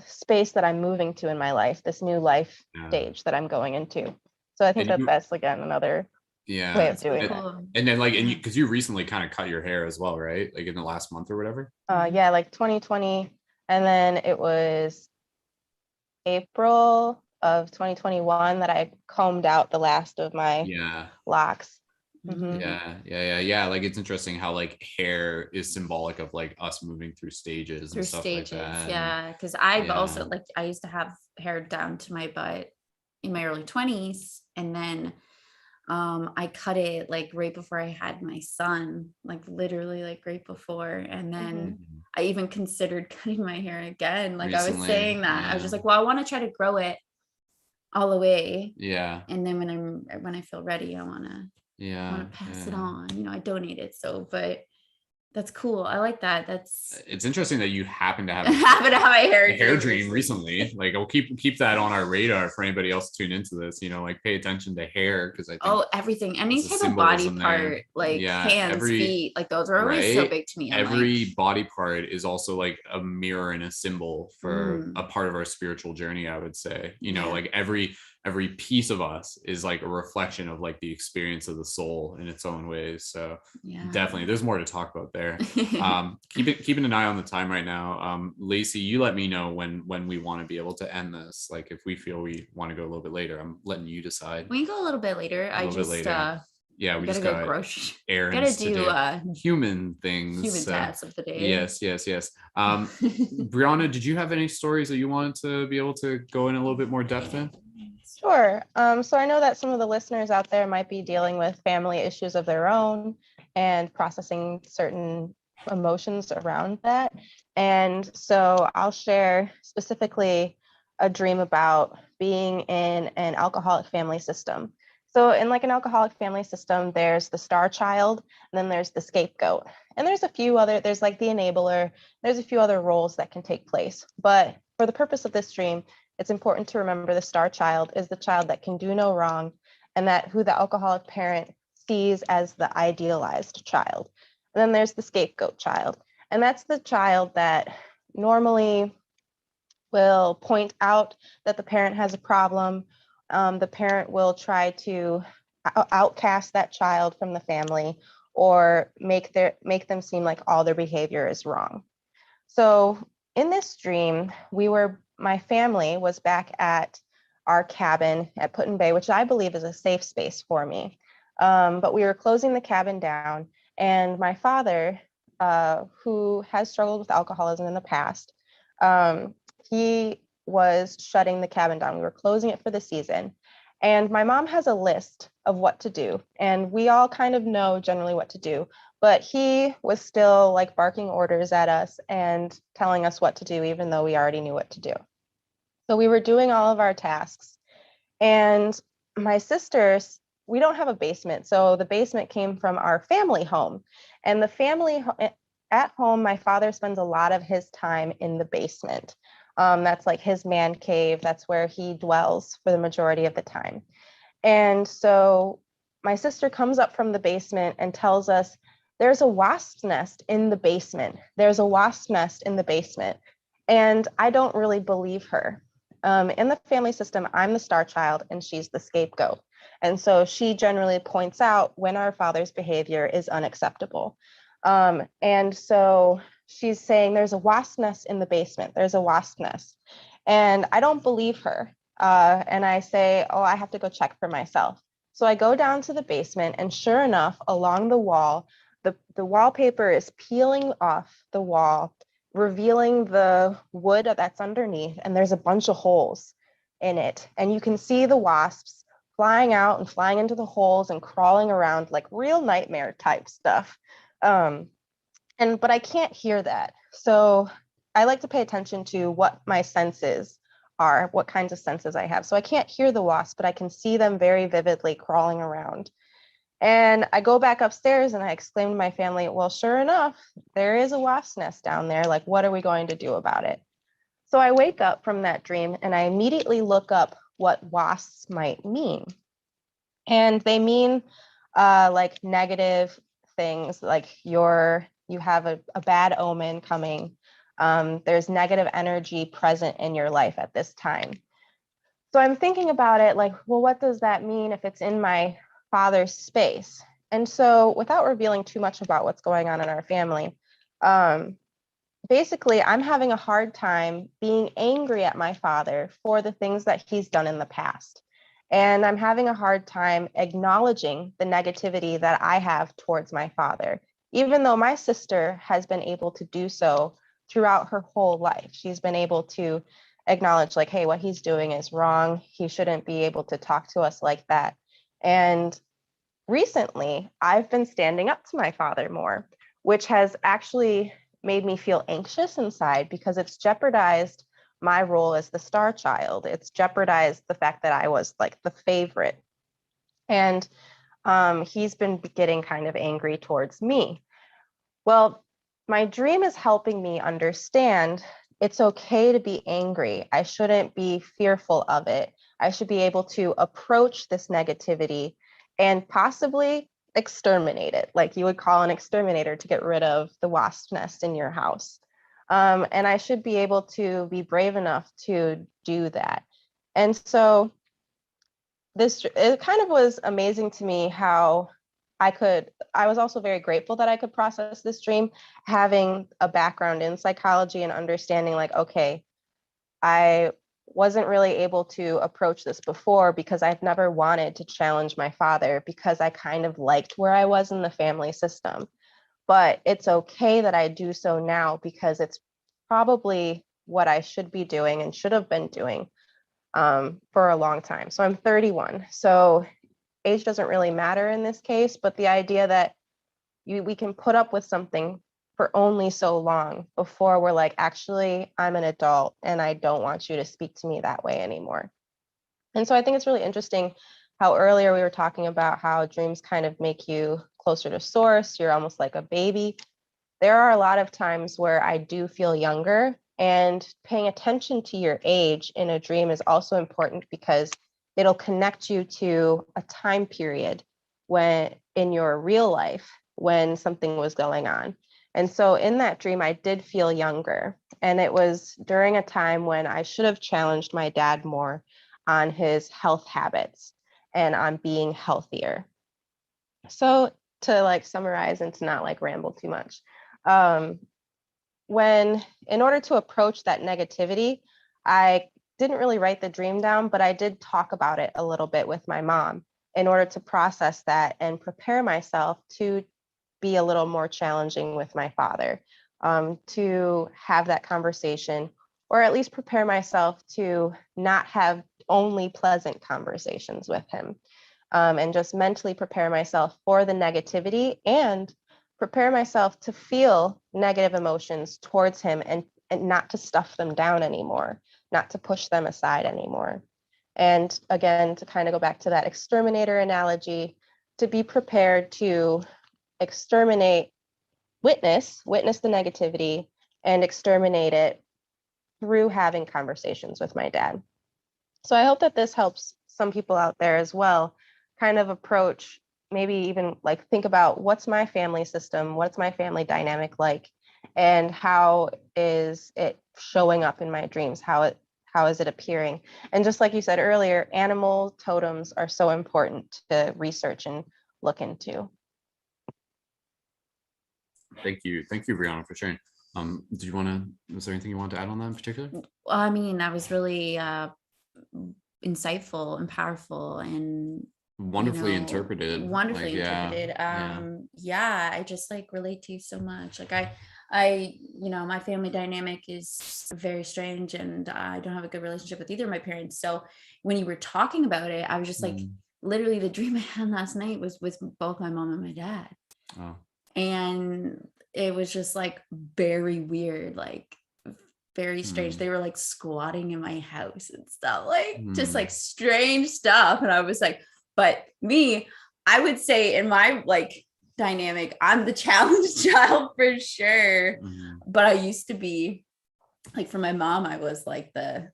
space that I'm moving to in my life, this new life stage that I'm going into. So I think that's again another way of doing it. And then like, because you recently kind of cut your hair as well, right? Like in the last month or whatever. Yeah, like 2020, and then it was April of 2021 that I combed out the last of my locks. Yeah. Like it's interesting how like hair is symbolic of like us moving through stages and stuff like that. Yeah, because I've also like I used to have hair down to my butt in my early 20s, and then I cut it like right before I had my son, like literally like right before, and then I even considered cutting my hair again. Like recently, I was saying that I was just like, well, I want to try to grow it all the way. Yeah. And then when I feel ready, I want to pass it on. I donate it. So, but that's cool. I like that. It's interesting that you happen to have my hair dream recently. Like I'll keep that on our radar for anybody else to tune into this, like pay attention to hair, because I think everything, any type of body part, like hands, feet, like those are always so big to me. Every body part is also like a mirror and a symbol for a part of our spiritual journey, I would say. Like every every piece of us is like a reflection of like the experience of the soul in its own ways. So Yeah. definitely there's more to talk about there. Keeping an eye on the time right now. Lacey, you let me know when we want to be able to end this. Like if we feel we want to go a little bit later, I'm letting you decide. We can go a little bit later. A little bit later. Yeah, we just got grocery. errands Gotta do to do. Human things. human tasks of the day. Yes. Brianna, did you have any stories that you wanted to be able to go in a little bit more depth in? Sure. So I know that some of the listeners out there might be dealing with family issues of their own and processing certain emotions around that. And so I'll share specifically a dream about being in an alcoholic family system. So in like an alcoholic family system, there's the star child, and then there's the scapegoat. And there's there's like the enabler, there's a few other roles that can take place. But for the purpose of this dream, it's important to remember the star child is the child that can do no wrong, and that who the alcoholic parent sees as the idealized child. And then there's the scapegoat child, and that's the child that normally will point out that the parent has a problem. The parent will try to outcast that child from the family or make them seem like all their behavior is wrong. So in this dream, my family was back at our cabin at Put in Bay, which I believe is a safe space for me. But we were closing the cabin down, and my father, who has struggled with alcoholism in the past, he was shutting the cabin down. We were closing it for the season. And my mom has a list of what to do, and we all kind of know generally what to do, but he was still like barking orders at us and telling us what to do, even though we already knew what to do. So we were doing all of our tasks, and my sisters, we don't have a basement. So the basement came from our family home, and at home, my father spends a lot of his time in the basement. That's like his man cave. That's where he dwells for the majority of the time. And so my sister comes up from the basement and tells us, there's a wasp nest in the basement. There's a wasp nest in the basement. And I don't really believe her. In the family system, I'm the star child and she's the scapegoat. And so she generally points out when our father's behavior is unacceptable. And so she's saying there's a wasp nest in the basement. There's a wasp nest. And I don't believe her. And I say, oh, I have to go check for myself. So I go down to the basement, and sure enough, along the wall, the wallpaper is peeling off the wall, revealing the wood that's underneath. And there's a bunch of holes in it. And you can see the wasps flying out and flying into the holes and crawling around like real nightmare type stuff. But I can't hear that. So I like to pay attention to what my senses are, what kinds of senses I have. So I can't hear the wasp, but I can see them very vividly crawling around. And I go back upstairs and I exclaim to my family, well, sure enough, there is a wasp nest down there. Like, what are we going to do about it? So I wake up from that dream and I immediately look up what wasps might mean. And they mean like negative things, like you have a bad omen coming. There's negative energy present in your life at this time. So I'm thinking about it like, well, what does that mean if it's in my father's space? And so without revealing too much about what's going on in our family, basically I'm having a hard time being angry at my father for the things that he's done in the past. And I'm having a hard time acknowledging the negativity that I have towards my father, even though my sister has been able to do so throughout her whole life. She's been able to acknowledge like, hey, what he's doing is wrong. He shouldn't be able to talk to us like that. And recently, I've been standing up to my father more, which has actually made me feel anxious inside because it's jeopardized my role as the star child. It's jeopardized the fact that I was like the favorite. And he's been getting kind of angry towards me. Well, my dream is helping me understand it's okay to be angry. I shouldn't be fearful of it. I should be able to approach this negativity and possibly exterminate it, like you would call an exterminator to get rid of the wasp nest in your house. And I should be able to be brave enough to do that. And so it kind of was amazing to me how I was also very grateful that I could process this dream, having a background in psychology and understanding like, okay, I wasn't really able to approach this before because I've never wanted to challenge my father because I kind of liked where I was in the family system. But it's okay that I do so now because it's probably what I should be doing and should have been doing for a long time. So I'm 31. So age doesn't really matter in this case, but the idea that we can put up with something for only so long before we're like, actually, I'm an adult and I don't want you to speak to me that way anymore. And so I think it's really interesting how earlier we were talking about how dreams kind of make you closer to source. You're almost like a baby. There are a lot of times where I do feel younger, and paying attention to your age in a dream is also important because it'll connect you to a time period when in your real life when something was going on. And so in that dream, I did feel younger. And it was during a time when I should have challenged my dad more on his health habits and on being healthier. So to like summarize and to not like ramble too much, when in order to approach that negativity, I didn't really write the dream down, but I did talk about it a little bit with my mom in order to process that and prepare myself to be a little more challenging with my father, to have that conversation, or at least prepare myself to not have only pleasant conversations with him, and just mentally prepare myself for the negativity and prepare myself to feel negative emotions towards him and not to stuff them down anymore, not to push them aside anymore. And again, to kind of go back to that exterminator analogy, to be prepared to exterminate, witness the negativity and exterminate it through having conversations with my dad. So I hope that this helps some people out there as well, kind of approach, maybe even like think about what's my family system, what's my family dynamic like, and how is it showing up in my dreams? How is it appearing? And just like you said earlier, animal totems are so important to research and look into. Thank you, Brianna, for sharing. Did you want to? Was there anything you want to add on that in particular? Well, I mean, that was really insightful and powerful and Wonderfully interpreted. Wonderfully interpreted. Yeah, I just like relate to you so much. Like I, my family dynamic is very strange, and I don't have a good relationship with either of my parents. So when you were talking about it, I was just like, literally, the dream I had last night was with both my mom and my dad. Oh. And it was just like very weird, like very strange. They were like squatting in my house and stuff, like just like strange stuff. And I was like, but me, I would say in my like dynamic, I'm the challenge child for sure. But I used to be like, for my mom, I was like the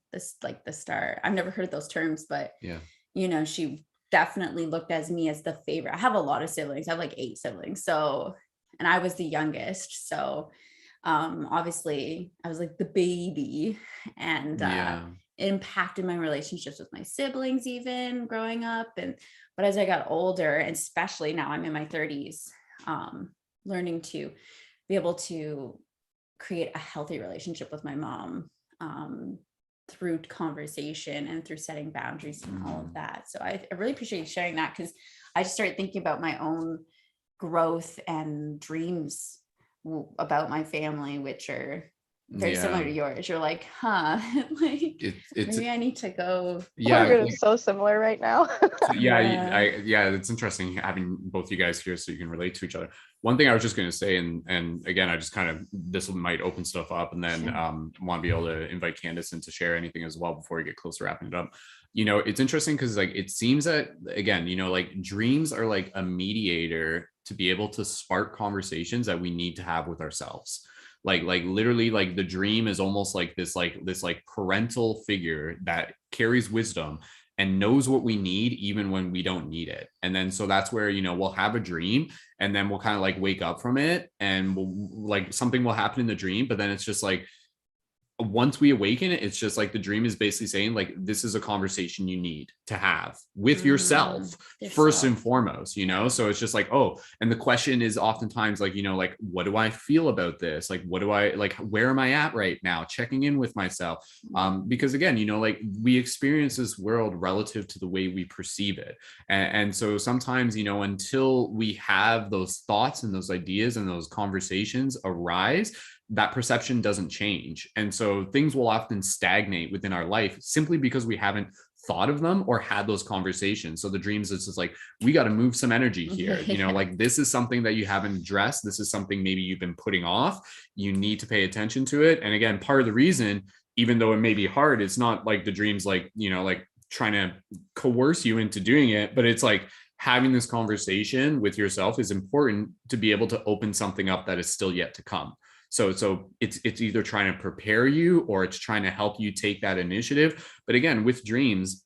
star. I've never heard those terms, but yeah, she definitely looked as me as the favorite. I have a lot of siblings. I have like 8 siblings. So, and I was the youngest. So obviously I was like the baby, and it impacted my relationships with my siblings even growing up. But as I got older, and especially now I'm in my 30s, learning to be able to create a healthy relationship with my mom through conversation and through setting boundaries and all of that. So I really appreciate you sharing that, because I just started thinking about my own growth and dreams about my family, which are very similar to yours. You're like, like maybe I need to go. We're so similar right now. So, it's interesting having both you guys here so you can relate to each other. One thing I was just going to say, and again, I just kind of, this might open stuff up, and then want to be able to invite Candice in to share anything as well before we get close to wrapping it up. It's interesting because like it seems that, again, like dreams are like a mediator to be able to spark conversations that we need to have with ourselves. Like literally, like the dream is almost like this parental figure that carries wisdom and knows what we need even when we don't need it. And then so that's where we'll have a dream, and then we'll kind of like wake up from it, and we'll like something will happen in the dream, but then it's just like once we awaken it, it's just like the dream is basically saying like, this is a conversation you need to have with yourself first and foremost, you know? So it's just like, oh, and the question is oftentimes like, you know, like, what do I feel about this? Like, what do I like, where am I at right now? Checking in with myself. Because again, you know, like we experience this world relative to the way we perceive it. And so sometimes, you know, until we have those thoughts and those ideas and those conversations arise, that perception doesn't change. And so things will often stagnate within our life simply because we haven't thought of them or had those conversations. So the dreams, it's just like, we got to move some energy here. You know, like this is something that you haven't addressed. This is something maybe you've been putting off. You need to pay attention to it. And again, part of the reason, even though it may be hard, it's not like the dreams, like, you know, like trying to coerce you into doing it, but it's like having this conversation with yourself is important to be able to open something up that is still yet to come. So it's either trying to prepare you or it's trying to help you take that initiative. But again, with dreams,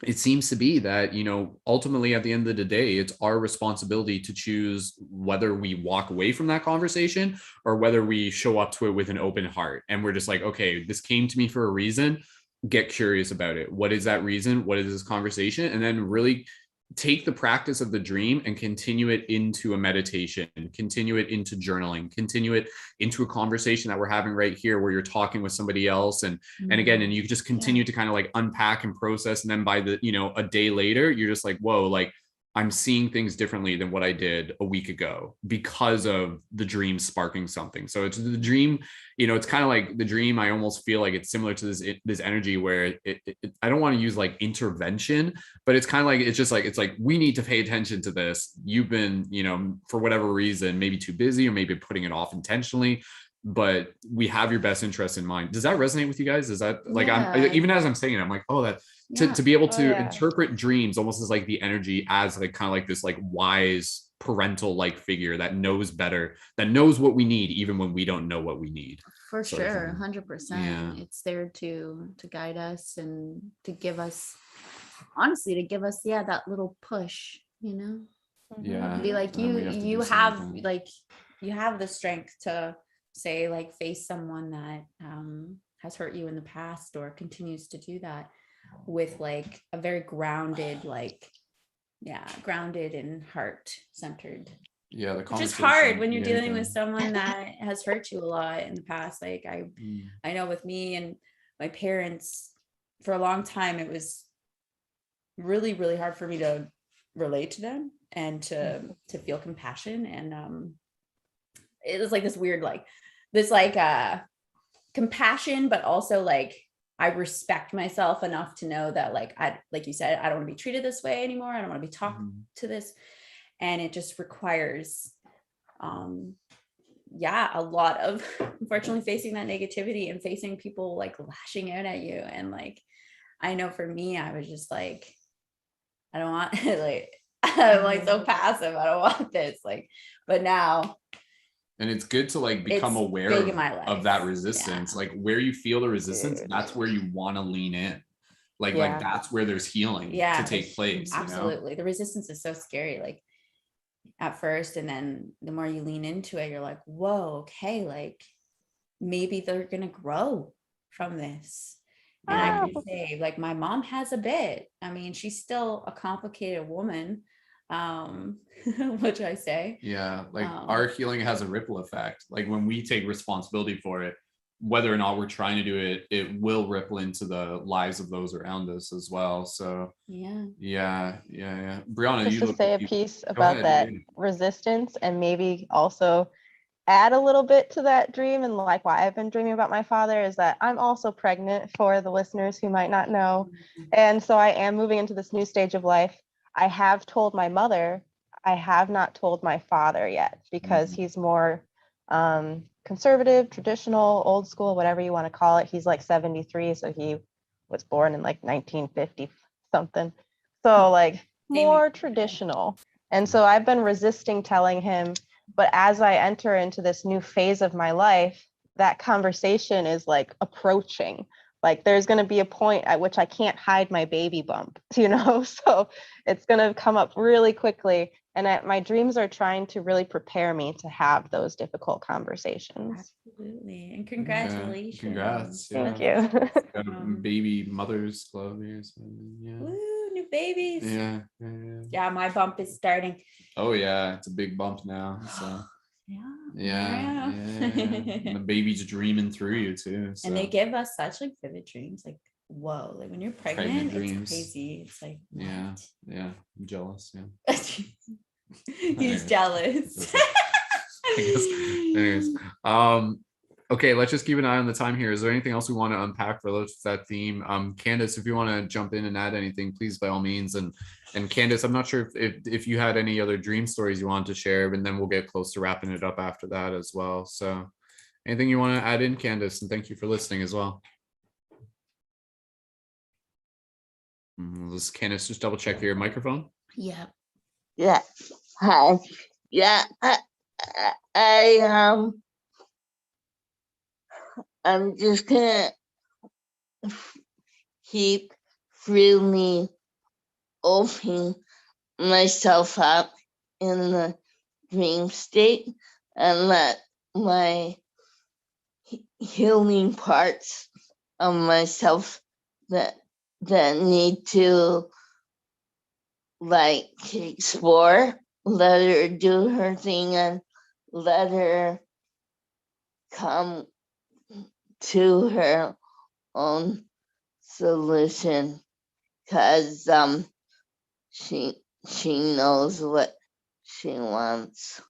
it seems to be that, you know, ultimately at the end of the day, it's our responsibility to choose whether we walk away from that conversation or whether we show up to it with an open heart. And we're just like, okay, this came to me for a reason. Get curious about it. What is that reason? What is this conversation? And then really take the practice of the dream and continue it into a meditation, continue it into journaling, continue it into a conversation that we're having right here where you're talking with somebody else. And again, and you just continue to kind of like unpack and process. And then by the, you know, a day later, you're just like, whoa, like I'm seeing things differently than what I did a week ago because of the dream sparking something. So it's the dream, you know, it's kind of like the dream. I almost feel like it's similar to this energy where I don't want to use like intervention, but it's kind of like, it's just like, it's like, we need to pay attention to this. You've been, you know, for whatever reason, maybe too busy or maybe putting it off intentionally, but we have your best interest in mind. Does that resonate with you guys? Is that like, I'm even as I'm saying it, I'm like, oh, that to be able to interpret dreams almost as like the energy as like kind of like this like wise parental like figure that knows better, that knows what we need even when we don't know what we need. For sure, 100%. It's there to guide us and to give us, honestly, to give us that little push, you know. Be like, you have like, you have the strength to say like face someone that has hurt you in the past or continues to do that with like a very grounded, like grounded and heart centered. The which is hard when you're dealing with someone that has hurt you a lot in the past. Like I know with me and my parents, for a long time it was really, really hard for me to relate to them and to feel compassion. And it was like this weird like this like compassion, but also like I respect myself enough to know that like like you said, I don't want to be treated this way anymore. I don't want to be talked to this. And it just requires a lot of unfortunately facing that negativity and facing people like lashing out at you. And like I know for me, I was just like, I don't want like I'm like so passive. I don't want this. Like, but now. And it's good to like become aware of that resistance, like where you feel the resistance, that's where you want to lean in. Like that's where there's healing to take place. Absolutely. You know? The resistance is so scary. Like at first, and then the more you lean into it, you're like, whoa, okay, like maybe they're going to grow from this. And I can say like my mom has a bit. I mean, she's still a complicated woman. Which I say, like our healing has a ripple effect. Like when we take responsibility for it, whether or not we're trying to do it, it will ripple into the lives of those around us as well. So Brianna, just to say a piece about that resistance and maybe also add a little bit to that dream and like why I've been dreaming about my father is that I'm also pregnant, for the listeners who might not know. And so I am moving into this new stage of life. I have told my mother, I have not told my father yet because he's more conservative, traditional, old school, whatever you want to call it. He's like 73, so he was born in like 1950 something. So like more traditional. And so I've been resisting telling him, but as I enter into this new phase of my life, that conversation is like approaching. Like there's going to be a point at which I can't hide my baby bump, so it's going to come up really quickly. And my dreams are trying to really prepare me to have those difficult conversations. Absolutely. And congratulations. Congrats. Thank Yeah. you. Got a baby mother's club here. So, yeah. Woo, new babies. Yeah, my bump is starting. Oh yeah, it's a big bump now. So yeah. And the baby's dreaming through you too. So. And they give us such like vivid dreams. Like, whoa, like when you're pregnant, dreams. It's crazy. It's like, what? Yeah, I'm jealous. Yeah. He's jealous. I guess. Anyways, okay, let's just keep an eye on the time here. Is there anything else we want to unpack for that theme? Candice, if you want to jump in and add anything, please by all means. And Candice, I'm not sure if you had any other dream stories you wanted to share, and then we'll get close to wrapping it up after that as well. So anything you want to add in, Candice, and thank you for listening as well. Candice, just double check your microphone. Yeah. Yeah. Hi. Yeah. I'm just gonna keep freely opening myself up in the dream state and let my healing parts of myself that need to like explore, let her do her thing and let her come to her own solution, because she knows what she wants.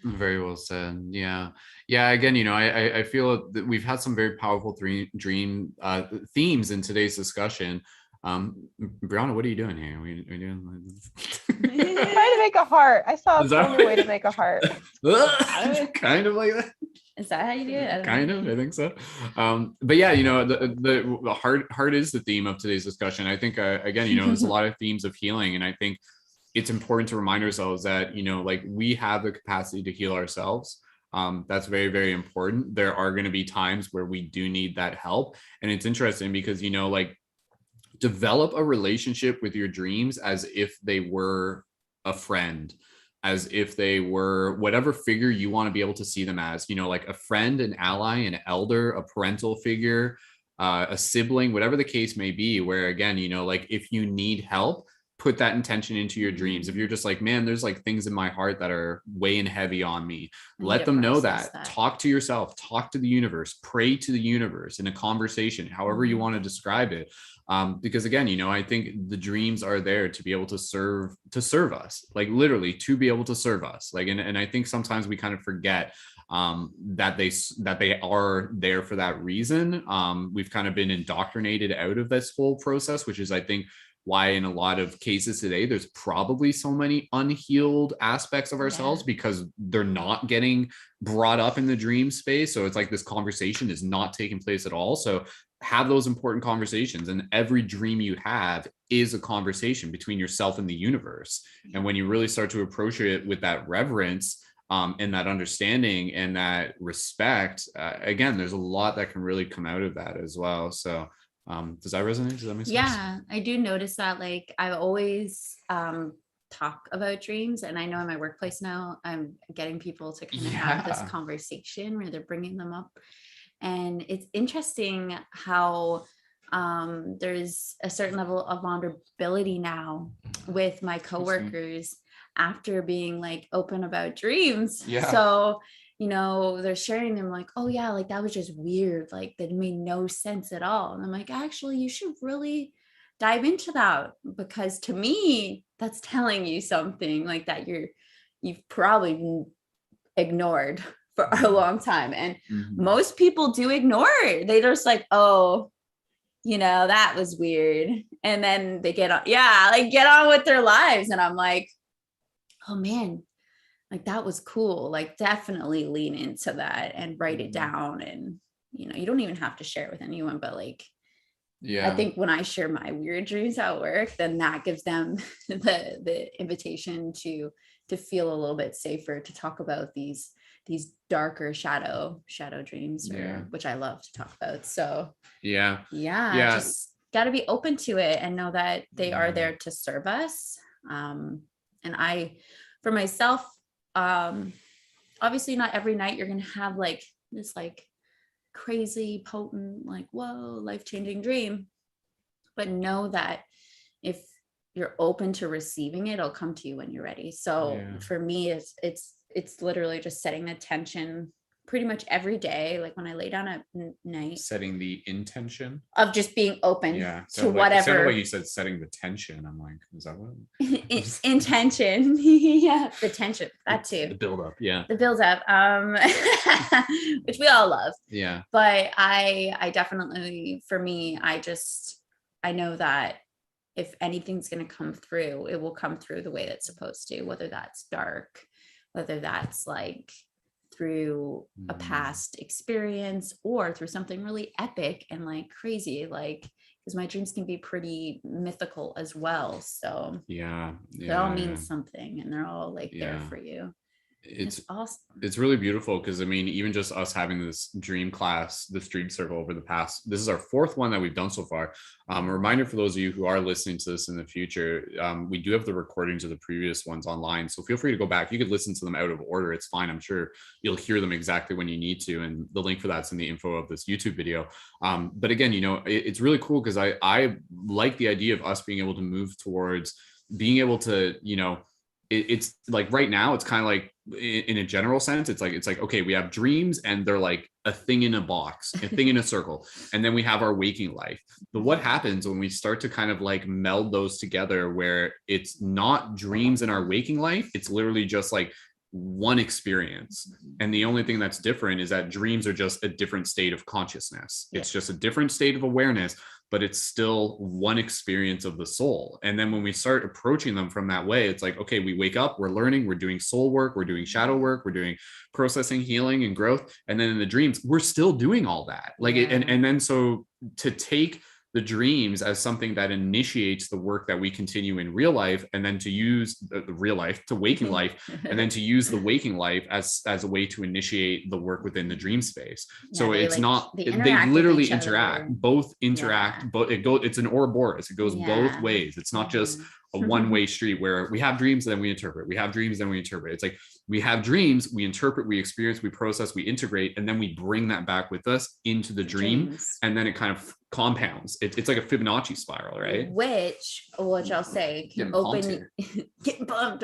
Very well said. Yeah. Again, I feel that we've had some very powerful dream themes in today's discussion. Brianna, what are you doing here? Are we doing I'm trying to make a heart. I saw a new way to make a heart. Kind of like that. Is that how you do it? Kind of, I think so. But yeah, the heart is the theme of today's discussion. I think again, there's a lot of themes of healing, and I think it's important to remind ourselves that like we have the capacity to heal ourselves. That's very, very important. There are going to be times where we do need that help, and it's interesting because like develop a relationship with your dreams as if they were a friend, as if they were whatever figure you want to be able to see them as, like a friend, an ally, an elder, a parental figure, a sibling, whatever the case may be, where again, like if you need help, put that intention into your dreams. If you're just like, man, there's like things in my heart that are weighing heavy on me, let them know that. Talk to yourself, talk to the universe, pray to the universe in a conversation, however you want to describe it. Because again, I think the dreams are there to be able to serve us, like literally to be able to serve us. Like, and I think sometimes we kind of forget that they are there for that reason. We've kind of been indoctrinated out of this whole process, which is, I think, why in a lot of cases today there's probably so many unhealed aspects of ourselves, because they're not getting brought up in the dream space. So it's like this conversation is not taking place at all. So have those important conversations, and every dream you have is a conversation between yourself and the universe. And when you really start to approach it with that reverence and that understanding and that respect, again, there's a lot that can really come out of that as well. So does that resonate? Does that make sense? Yeah, I do notice that. Like I always talk about dreams, and I know in my workplace now I'm getting people to kind of have this conversation where they're bringing them up. And it's interesting how there's a certain level of vulnerability now with my coworkers after being like open about dreams. So they're sharing them like, oh yeah, like that was just weird, like that made no sense at all. And I'm like, actually, you should really dive into that, because to me that's telling you something like that you've probably ignored for a long time. And most people do ignore it. They just like, oh, that was weird, and then they get on with their lives. And I'm like, oh man, like that was cool. Like definitely lean into that and write it down. And you don't even have to share it with anyone, but like, I think when I share my weird dreams at work, then that gives them the invitation to feel a little bit safer to talk about these these darker shadow dreams, which I love to talk about. So yeah, just got to be open to it and know that they are there to serve us. And I, for myself, obviously not every night you're going to have like this like crazy potent, like, whoa, life-changing dream, but know that if you're open to receiving it, it'll come to you when you're ready. So for me, it's literally just setting the intention pretty much every day. Like when I lay down at night, setting the intention of just being open to like, whatever. It sounded like you said setting the tension. I'm like, is that what? Intention. Yeah, the tension, that too. The build up. Yeah. The build up, which we all love. Yeah. But I definitely, for me, I know that if anything's going to come through, it will come through the way that's supposed to, whether that's dark, whether that's like through a past experience or through something really epic and like crazy, like, because my dreams can be pretty mythical as well. So they all mean something, and they're all like there for you. It's awesome. It's really beautiful because I mean, even just us having this dream class, this dream circle over the past, this is our fourth one that we've done so far. A reminder for those of you who are listening to this in the future, we do have the recordings of the previous ones online, so feel free to go back. You could listen to them out of order, it's fine. I'm sure you'll hear them exactly when you need to, and the link for that's in the info of this YouTube video. But again, you know, it's really cool because I like the idea of us being able to move towards being able to, you know, it's like right now it's kind of like in a general sense, it's like, okay, we have dreams and they're like a thing in a box, a thing in a circle. And then we have our waking life. But what happens when we start to kind of like meld those together, where it's not dreams in our waking life, it's literally just like one experience. And the only thing that's different is that dreams are just a different state of consciousness. It's just a different state of awareness, but it's still one experience of the soul. And then when we start approaching them from that way, it's like, okay, we wake up, we're learning, we're doing soul work, we're doing shadow work, we're doing processing, healing, and growth. And then in the dreams, we're still doing all that. Like, and then so to take the dreams as something that initiates the work that we continue in real life, and then to use the real life to waking life, and then to use the waking life as a way to initiate the work within the dream space. So it's like, not, they literally interact, both interact, but it's an Ouroboros. It goes both ways. It's not just a one-way street where we have dreams and then we interpret, we have dreams, then we interpret. It's like we have dreams, we interpret, we experience, we process, we integrate, and then we bring that back with us into the dream, and then it kind of compounds. It's like a Fibonacci spiral, right? Which I'll say can open getting bumped,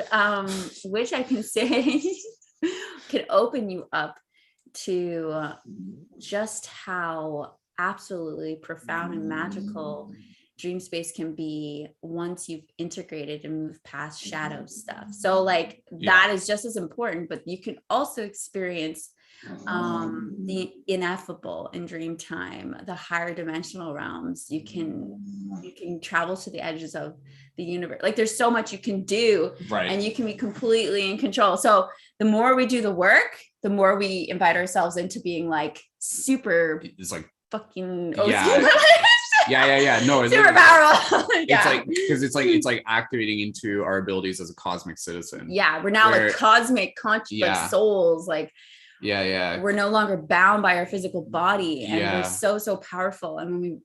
which I can say can open you up to just how absolutely profound and magical dream space can be once you've integrated and moved past shadow stuff. So like that is just as important, but you can also experience the ineffable in dream time, the higher dimensional realms. You can travel to the edges of the universe. Like there's so much you can do, and you can be completely in control. So the more we do the work, the more we invite ourselves into being like super, it's like fucking No, it's super powerful. It's like, because it's like activating into our abilities as a cosmic citizen. We're now like cosmic conscious like souls, like we're no longer bound by our physical body, and we're so powerful. And when we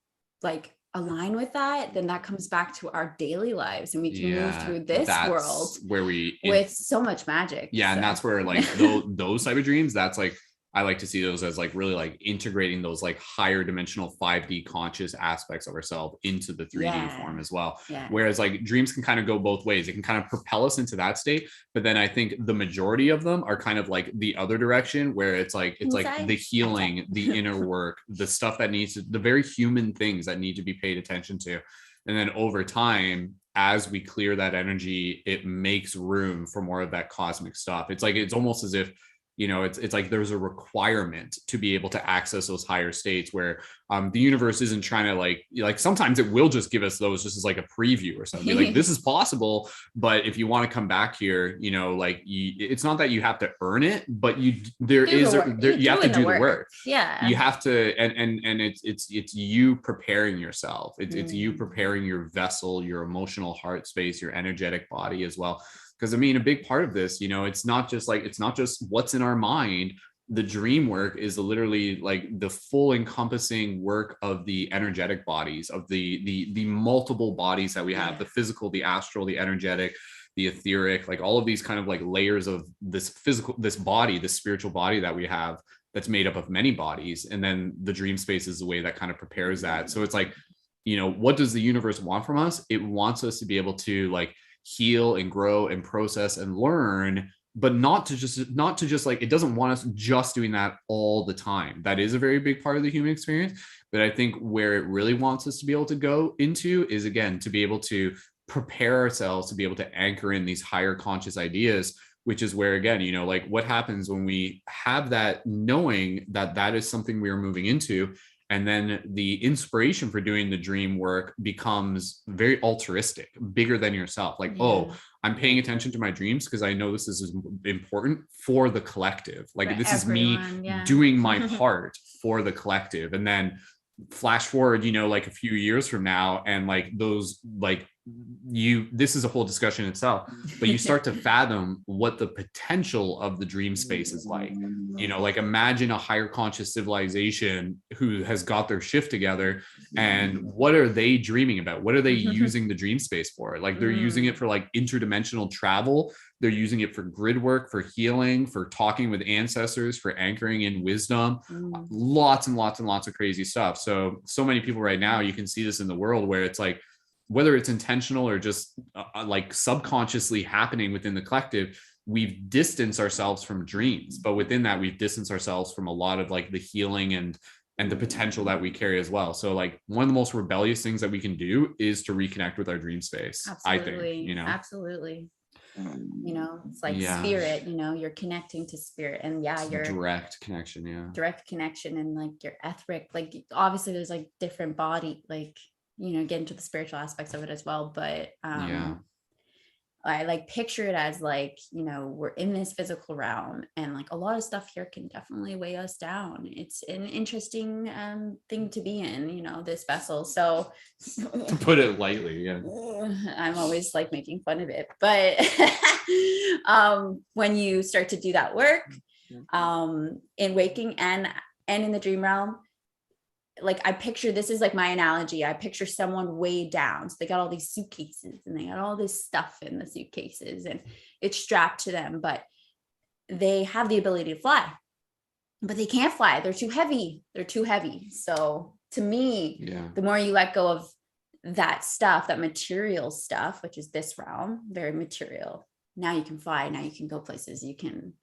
like align with that, then that comes back to our daily lives, and we can move through this world where with so much magic. And that's where like those type of dreams, that's like I like to see those as like really like integrating those like higher dimensional 5D conscious aspects of ourselves into the 3D form as well. Whereas like dreams can kind of go both ways. It can kind of propel us into that state, but then I think the majority of them are kind of like the other direction, where it's like the healing, the inner work, the stuff that needs to, the very human things that need to be paid attention to. And then over time, as we clear that energy, it makes room for more of that cosmic stuff. It's like, it's almost as if, you know, it's like there's a requirement to be able to access those higher states, where the universe isn't trying to like sometimes it will just give us those just as like a preview or something. Like this is possible, but if you want to come back here, you know, like it's not that you have to earn it, but you have to do the work. You have to, and it's you preparing yourself. It's you preparing your vessel, your emotional heart space, your energetic body as well. Because I mean, a big part of this, it's not just what's in our mind. The dream work is literally like the full encompassing work of the energetic bodies, of the multiple bodies that we have, the physical, the astral, the energetic, the etheric, like all of these kind of like layers of this body, this spiritual body that we have, that's made up of many bodies. And then the dream space is the way that kind of prepares that. So it's like, what does the universe want from us? It wants us to be able to like heal and grow and process and learn, but not to just like, it doesn't want us just doing that all the time. That is a very big part of the human experience. But I think where it really wants us to be able to go into is, again, to be able to prepare ourselves to be able to anchor in these higher conscious ideas, which is where, again, like what happens when we have that knowing that that is something we are moving into. And then the inspiration for doing the dream work becomes very altruistic, bigger than yourself. Like, oh, I'm paying attention to my dreams because I know this is important for the collective. Like for this everyone, is me doing my part for the collective. And then flash forward, like a few years from now, and like those, like this is a whole discussion itself, but you start to fathom what the potential of the dream space is like. Like imagine a higher conscious civilization who has got their shift together, and what are they dreaming about? What are they using the dream space for? Like they're using it for like interdimensional travel. They're using it for grid work, for healing, for talking with ancestors, for anchoring in wisdom, lots and lots and lots of crazy stuff. So many people right now, you can see this in the world where it's like, whether it's intentional or just like subconsciously happening within the collective, we've distanced ourselves from dreams, but within that, we've distanced ourselves from a lot of like the healing and the potential that we carry as well. So like one of the most rebellious things that we can do is to reconnect with our dream space. Absolutely. I think, absolutely. It's like spirit, you're connecting to spirit, and your direct connection. And like your etheric, like obviously there's like different body, like, get into the spiritual aspects of it as well. But I like picture it as like, we're in this physical realm, and like a lot of stuff here can definitely weigh us down. It's an interesting thing to be in, this vessel. So to put it lightly, I'm always like making fun of it. But when you start to do that work in waking and in the dream realm, like I picture, this is like my analogy, I picture someone way down. So they got all these suitcases and they got all this stuff in the suitcases and it's strapped to them, but they have the ability to fly, but they can't fly. They're too heavy. So to me, the more you let go of that stuff, that material stuff, which is this realm, very material, now you can fly. Now you can go places. You can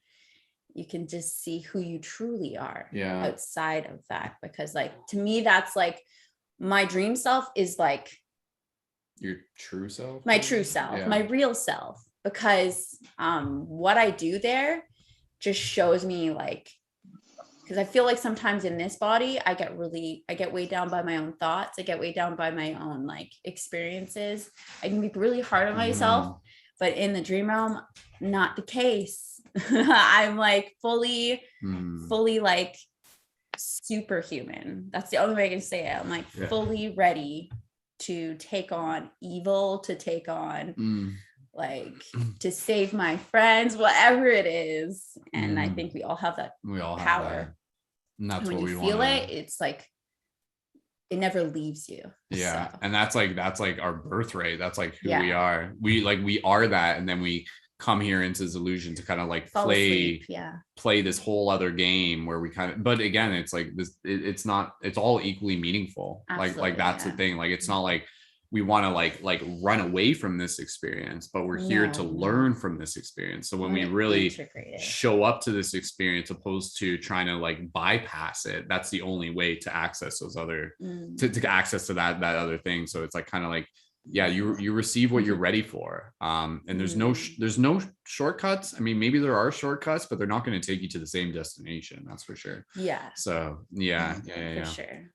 just see who you truly are outside of that. Because like, to me, that's like my dream self is like your true self, my true self, my real self, because what I do there just shows me like, because I feel like sometimes in this body, I get weighed down by my own thoughts. I get weighed down by my own like experiences. I can be really hard on myself, but in the dream realm, not the case. I'm like fully like superhuman. That's the only way I can say it. I'm like fully ready to take on evil, to take on like to save my friends, whatever it is. And I think we all have that power. Have that. And that's when what you we feel want. It's like it never leaves you. Yeah. So. And that's like our birthright. That's like who we are. We are that. And then we come here into this illusion to kind of like play this whole other game where we kind of, but again, it's like this, it's all equally meaningful. Absolutely, like that's the thing. Like, it's not like we want to like run away from this experience, but we're here to learn from this experience. So when we really show up to this experience, opposed to trying to like bypass it, that's the only way to access those other, to access to that other thing. So it's like kind of like, you receive what you're ready for. And there's no shortcuts. I mean, maybe there are shortcuts, but they're not going to take you to the same destination. That's for sure. Yeah. So for sure.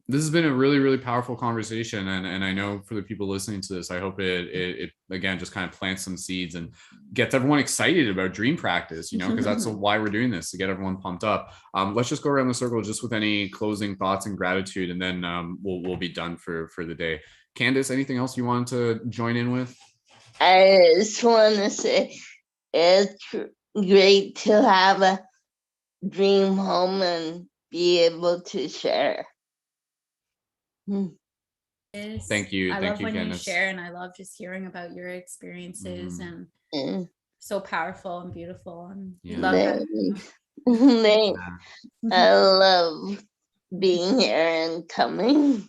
This has been a really, really powerful conversation. And I know for the people listening to this, I hope it again, just kind of plants some seeds and gets everyone excited about dream practice, because that's why we're doing this, to get everyone pumped up. Let's just go around the circle just with any closing thoughts and gratitude, and then we'll be done for the day. Candice, anything else you wanted to join in with? I just want to say it's great to have a dream home and be able to share. Thank you. I Thank love you, when you Candice. share, and I love just hearing about your experiences and so powerful and beautiful. And we Yeah. love having Thanks. you. I love being here and coming.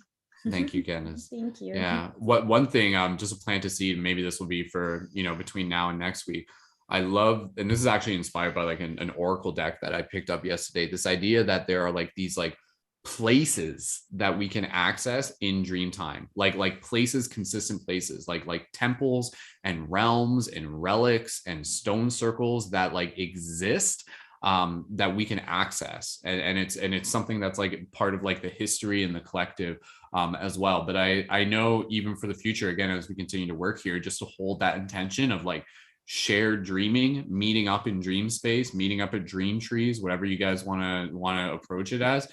Thank you, Candice. Thank you. Yeah. One thing, just to plant a seed, maybe this will be for, between now and next week. I love, and this is actually inspired by like an oracle deck that I picked up yesterday, this idea that there are like these like places that we can access in dream time, like places, consistent places, like temples and realms and relics and stone circles that like exist, that we can access, and it's something that's like part of like the history and the collective, as well. But I know even for the future, again, as we continue to work here, just to hold that intention of like shared dreaming, meeting up in dream space, meeting up at dream trees, whatever you guys want to approach it as.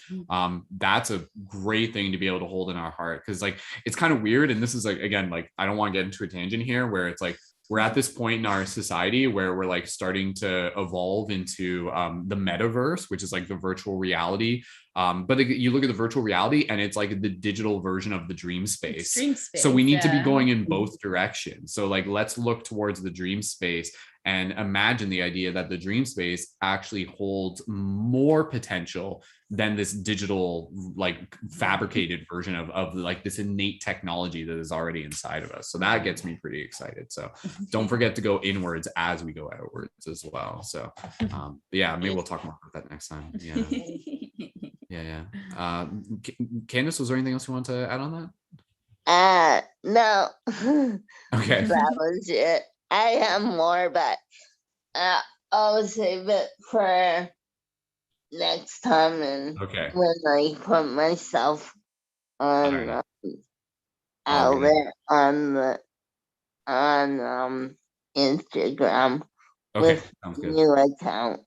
That's a great thing to be able to hold in our heart, because like it's kind of weird, and this is like, again, like I don't want to get into a tangent here, where it's like we're at this point in our society where we're like starting to evolve into the metaverse, which is like the virtual reality. But you look at the virtual reality and it's like the digital version of the dream space. So we need to be going in both directions. So like, let's look towards the dream space and imagine the idea that the dream space actually holds more potential than this digital, like fabricated version of like this innate technology that is already inside of us. So that gets me pretty excited. So don't forget to go inwards as we go outwards as well. So yeah, maybe we'll talk more about that next time. Yeah. Candice, was there anything else you want to add on that? No. Okay. That was it. I have more, but I'll save it for next time, and Okay. when I put myself on Right. out there on Instagram with new account.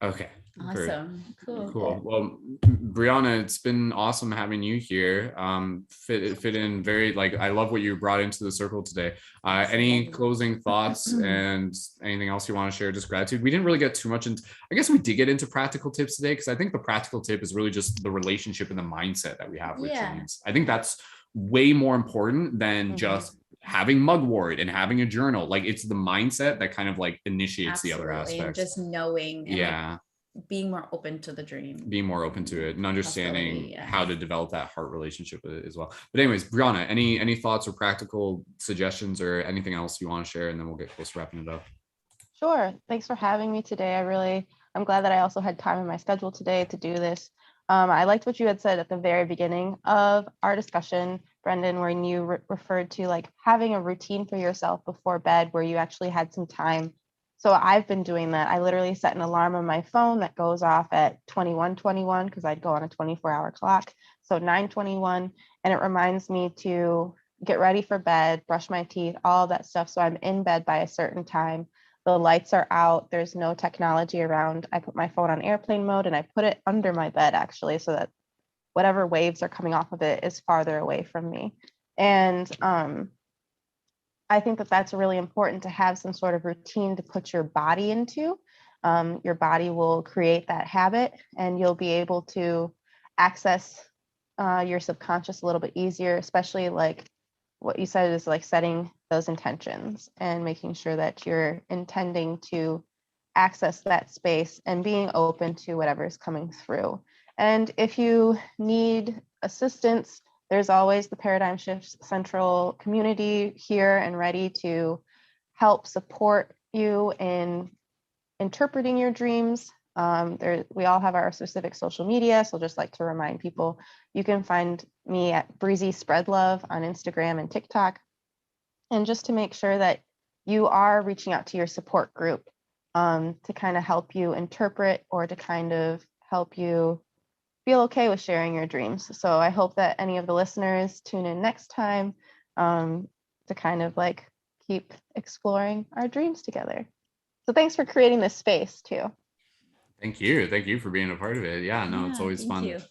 Okay. Awesome. Cool. Well, Brianna, it's been awesome having you here. Fit in very, like, I love what you brought into the circle today. Any closing thoughts and anything else you want to share? Just gratitude. We didn't really get too much into, I guess we did get into practical tips today, because I think the practical tip is really just the relationship and the mindset that we have with dreams. I think that's way more important than just having mugwort and having a journal. Like, it's the mindset that kind of like initiates the other aspects. And just knowing. And like being more open to the dream, being more open to it, and understanding how to develop that heart relationship with it as well. But anyways, Brianna, any thoughts or practical suggestions or anything else you want to share, and then we'll get close to wrapping it up. Sure. Thanks for having me today. I'm glad that I also had time in my schedule today to do this. I liked what you had said at the very beginning of our discussion, Brendon, when you referred to like having a routine for yourself before bed where you actually had some time. So I've been doing that. I literally set an alarm on my phone that goes off at 21:21, because I'd go on a 24-hour clock. So 9:21, and it reminds me to get ready for bed, brush my teeth, all that stuff. So I'm in bed by a certain time. The lights are out. There's no technology around. I put my phone on airplane mode and I put it under my bed, actually, so that whatever waves are coming off of it is farther away from me. And I think that that's really important to have some sort of routine to put your body into. Your body will create that habit, and you'll be able to access your subconscious a little bit easier, especially like what you said is like setting those intentions and making sure that you're intending to access that space and being open to whatever is coming through. And if you need assistance, there's always the Paradigm Shift Central community here and ready to help support you in interpreting your dreams. We all have our specific social media, so just like to remind people, you can find me at Breezy Spread Love on Instagram and TikTok. And just to make sure that you are reaching out to your support group to kind of help you interpret or to kind of help you feel okay with sharing your dreams. So I hope that any of the listeners tune in next time to kind of like keep exploring our dreams together. So thanks for creating this space too. Thank you for being a part of it. Yeah, no, it's always fun.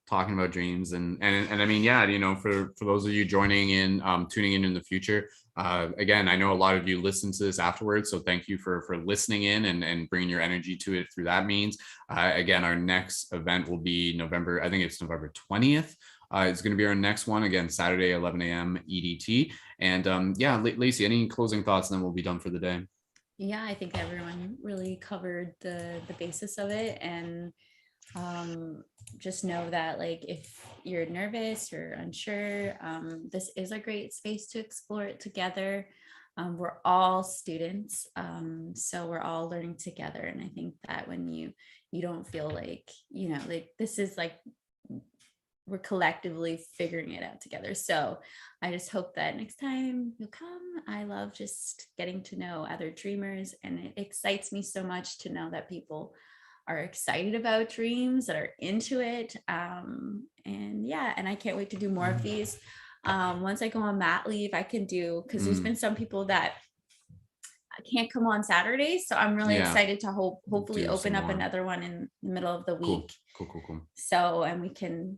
talking about dreams. And I mean, yeah, you know, for those of you joining in, tuning in the future, again, I know a lot of you listen to this afterwards, so thank you for listening in and bringing your energy to it through that means. Again, our next event will be November 20th. It's going to be our next one, again, Saturday, 11 a.m. EDT. And yeah, Lacey, any closing thoughts, and then we'll be done for the day. Yeah, I think everyone really covered the basis of it, and just know that, like, if you're nervous or unsure, this is a great space to explore it together. We're all students, so we're all learning together, and I think that when you don't feel like, you know, like this is like we're collectively figuring it out together. So I just hope that next time you'll come. I love just getting to know other dreamers, and it excites me so much to know that people are excited about dreams, that are into it. And yeah, and I can't wait to do more of these. Once I go on mat leave, I can do, because there's been some people that can't come on Saturdays, so I'm really excited to hopefully Do open some up more. another one in the middle of the week. Cool. So, and we can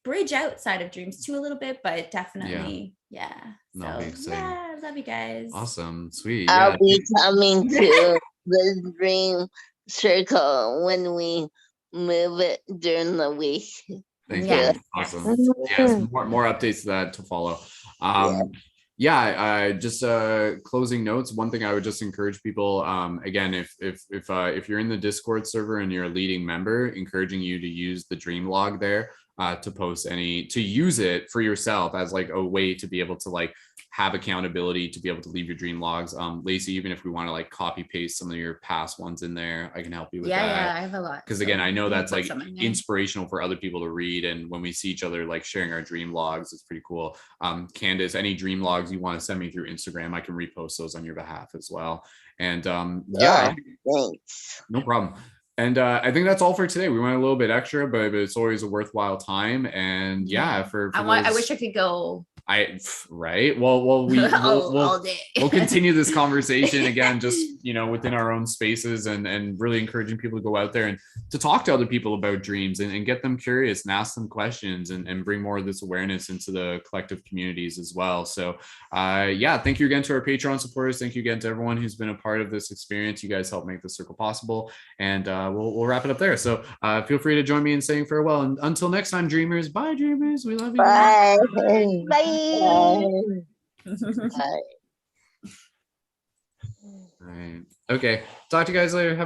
bridge outside of dreams too a little bit, but definitely, That'll be So exciting. yeah, love you guys. Awesome, sweet. I'll be coming to the dream circle when we move it during the week. Thank Yes, you. Awesome. Yes, more updates to that to follow. Just closing notes. One thing I would just encourage people, again, if you're in the Discord server and you're a leading member, encouraging you to use the dream log there, to use it for yourself as like a way to be able to like have accountability, to be able to leave your dream logs. Lacey, even if we want to like copy paste some of your past ones in there, I can help you with that. Yeah, I have a lot. Because again, I know that's like inspiration. inspirational for other people to read. And when we see each other like sharing our dream logs, it's pretty cool. Candice, any dream logs you want to send me through Instagram, I can repost those on your behalf as well. And Thanks. no problem. And I think that's all for today. We went a little bit extra, but it's always a worthwhile time. And I wish I could go. Right. Well, all day. We'll continue this conversation again, just, you know, within our own spaces, and really encouraging people to go out there and to talk to other people about dreams and get them curious and ask them questions and bring more of this awareness into the collective communities as well. So thank you again to our Patreon supporters. Thank you again to everyone who's been a part of this experience. You guys help make the circle possible, and we'll wrap it up there. So feel free to join me in saying farewell, and until next time, dreamers. Bye, dreamers. We love you. Bye. Bye. Bye. All right. Okay. Talk to you guys later. Have a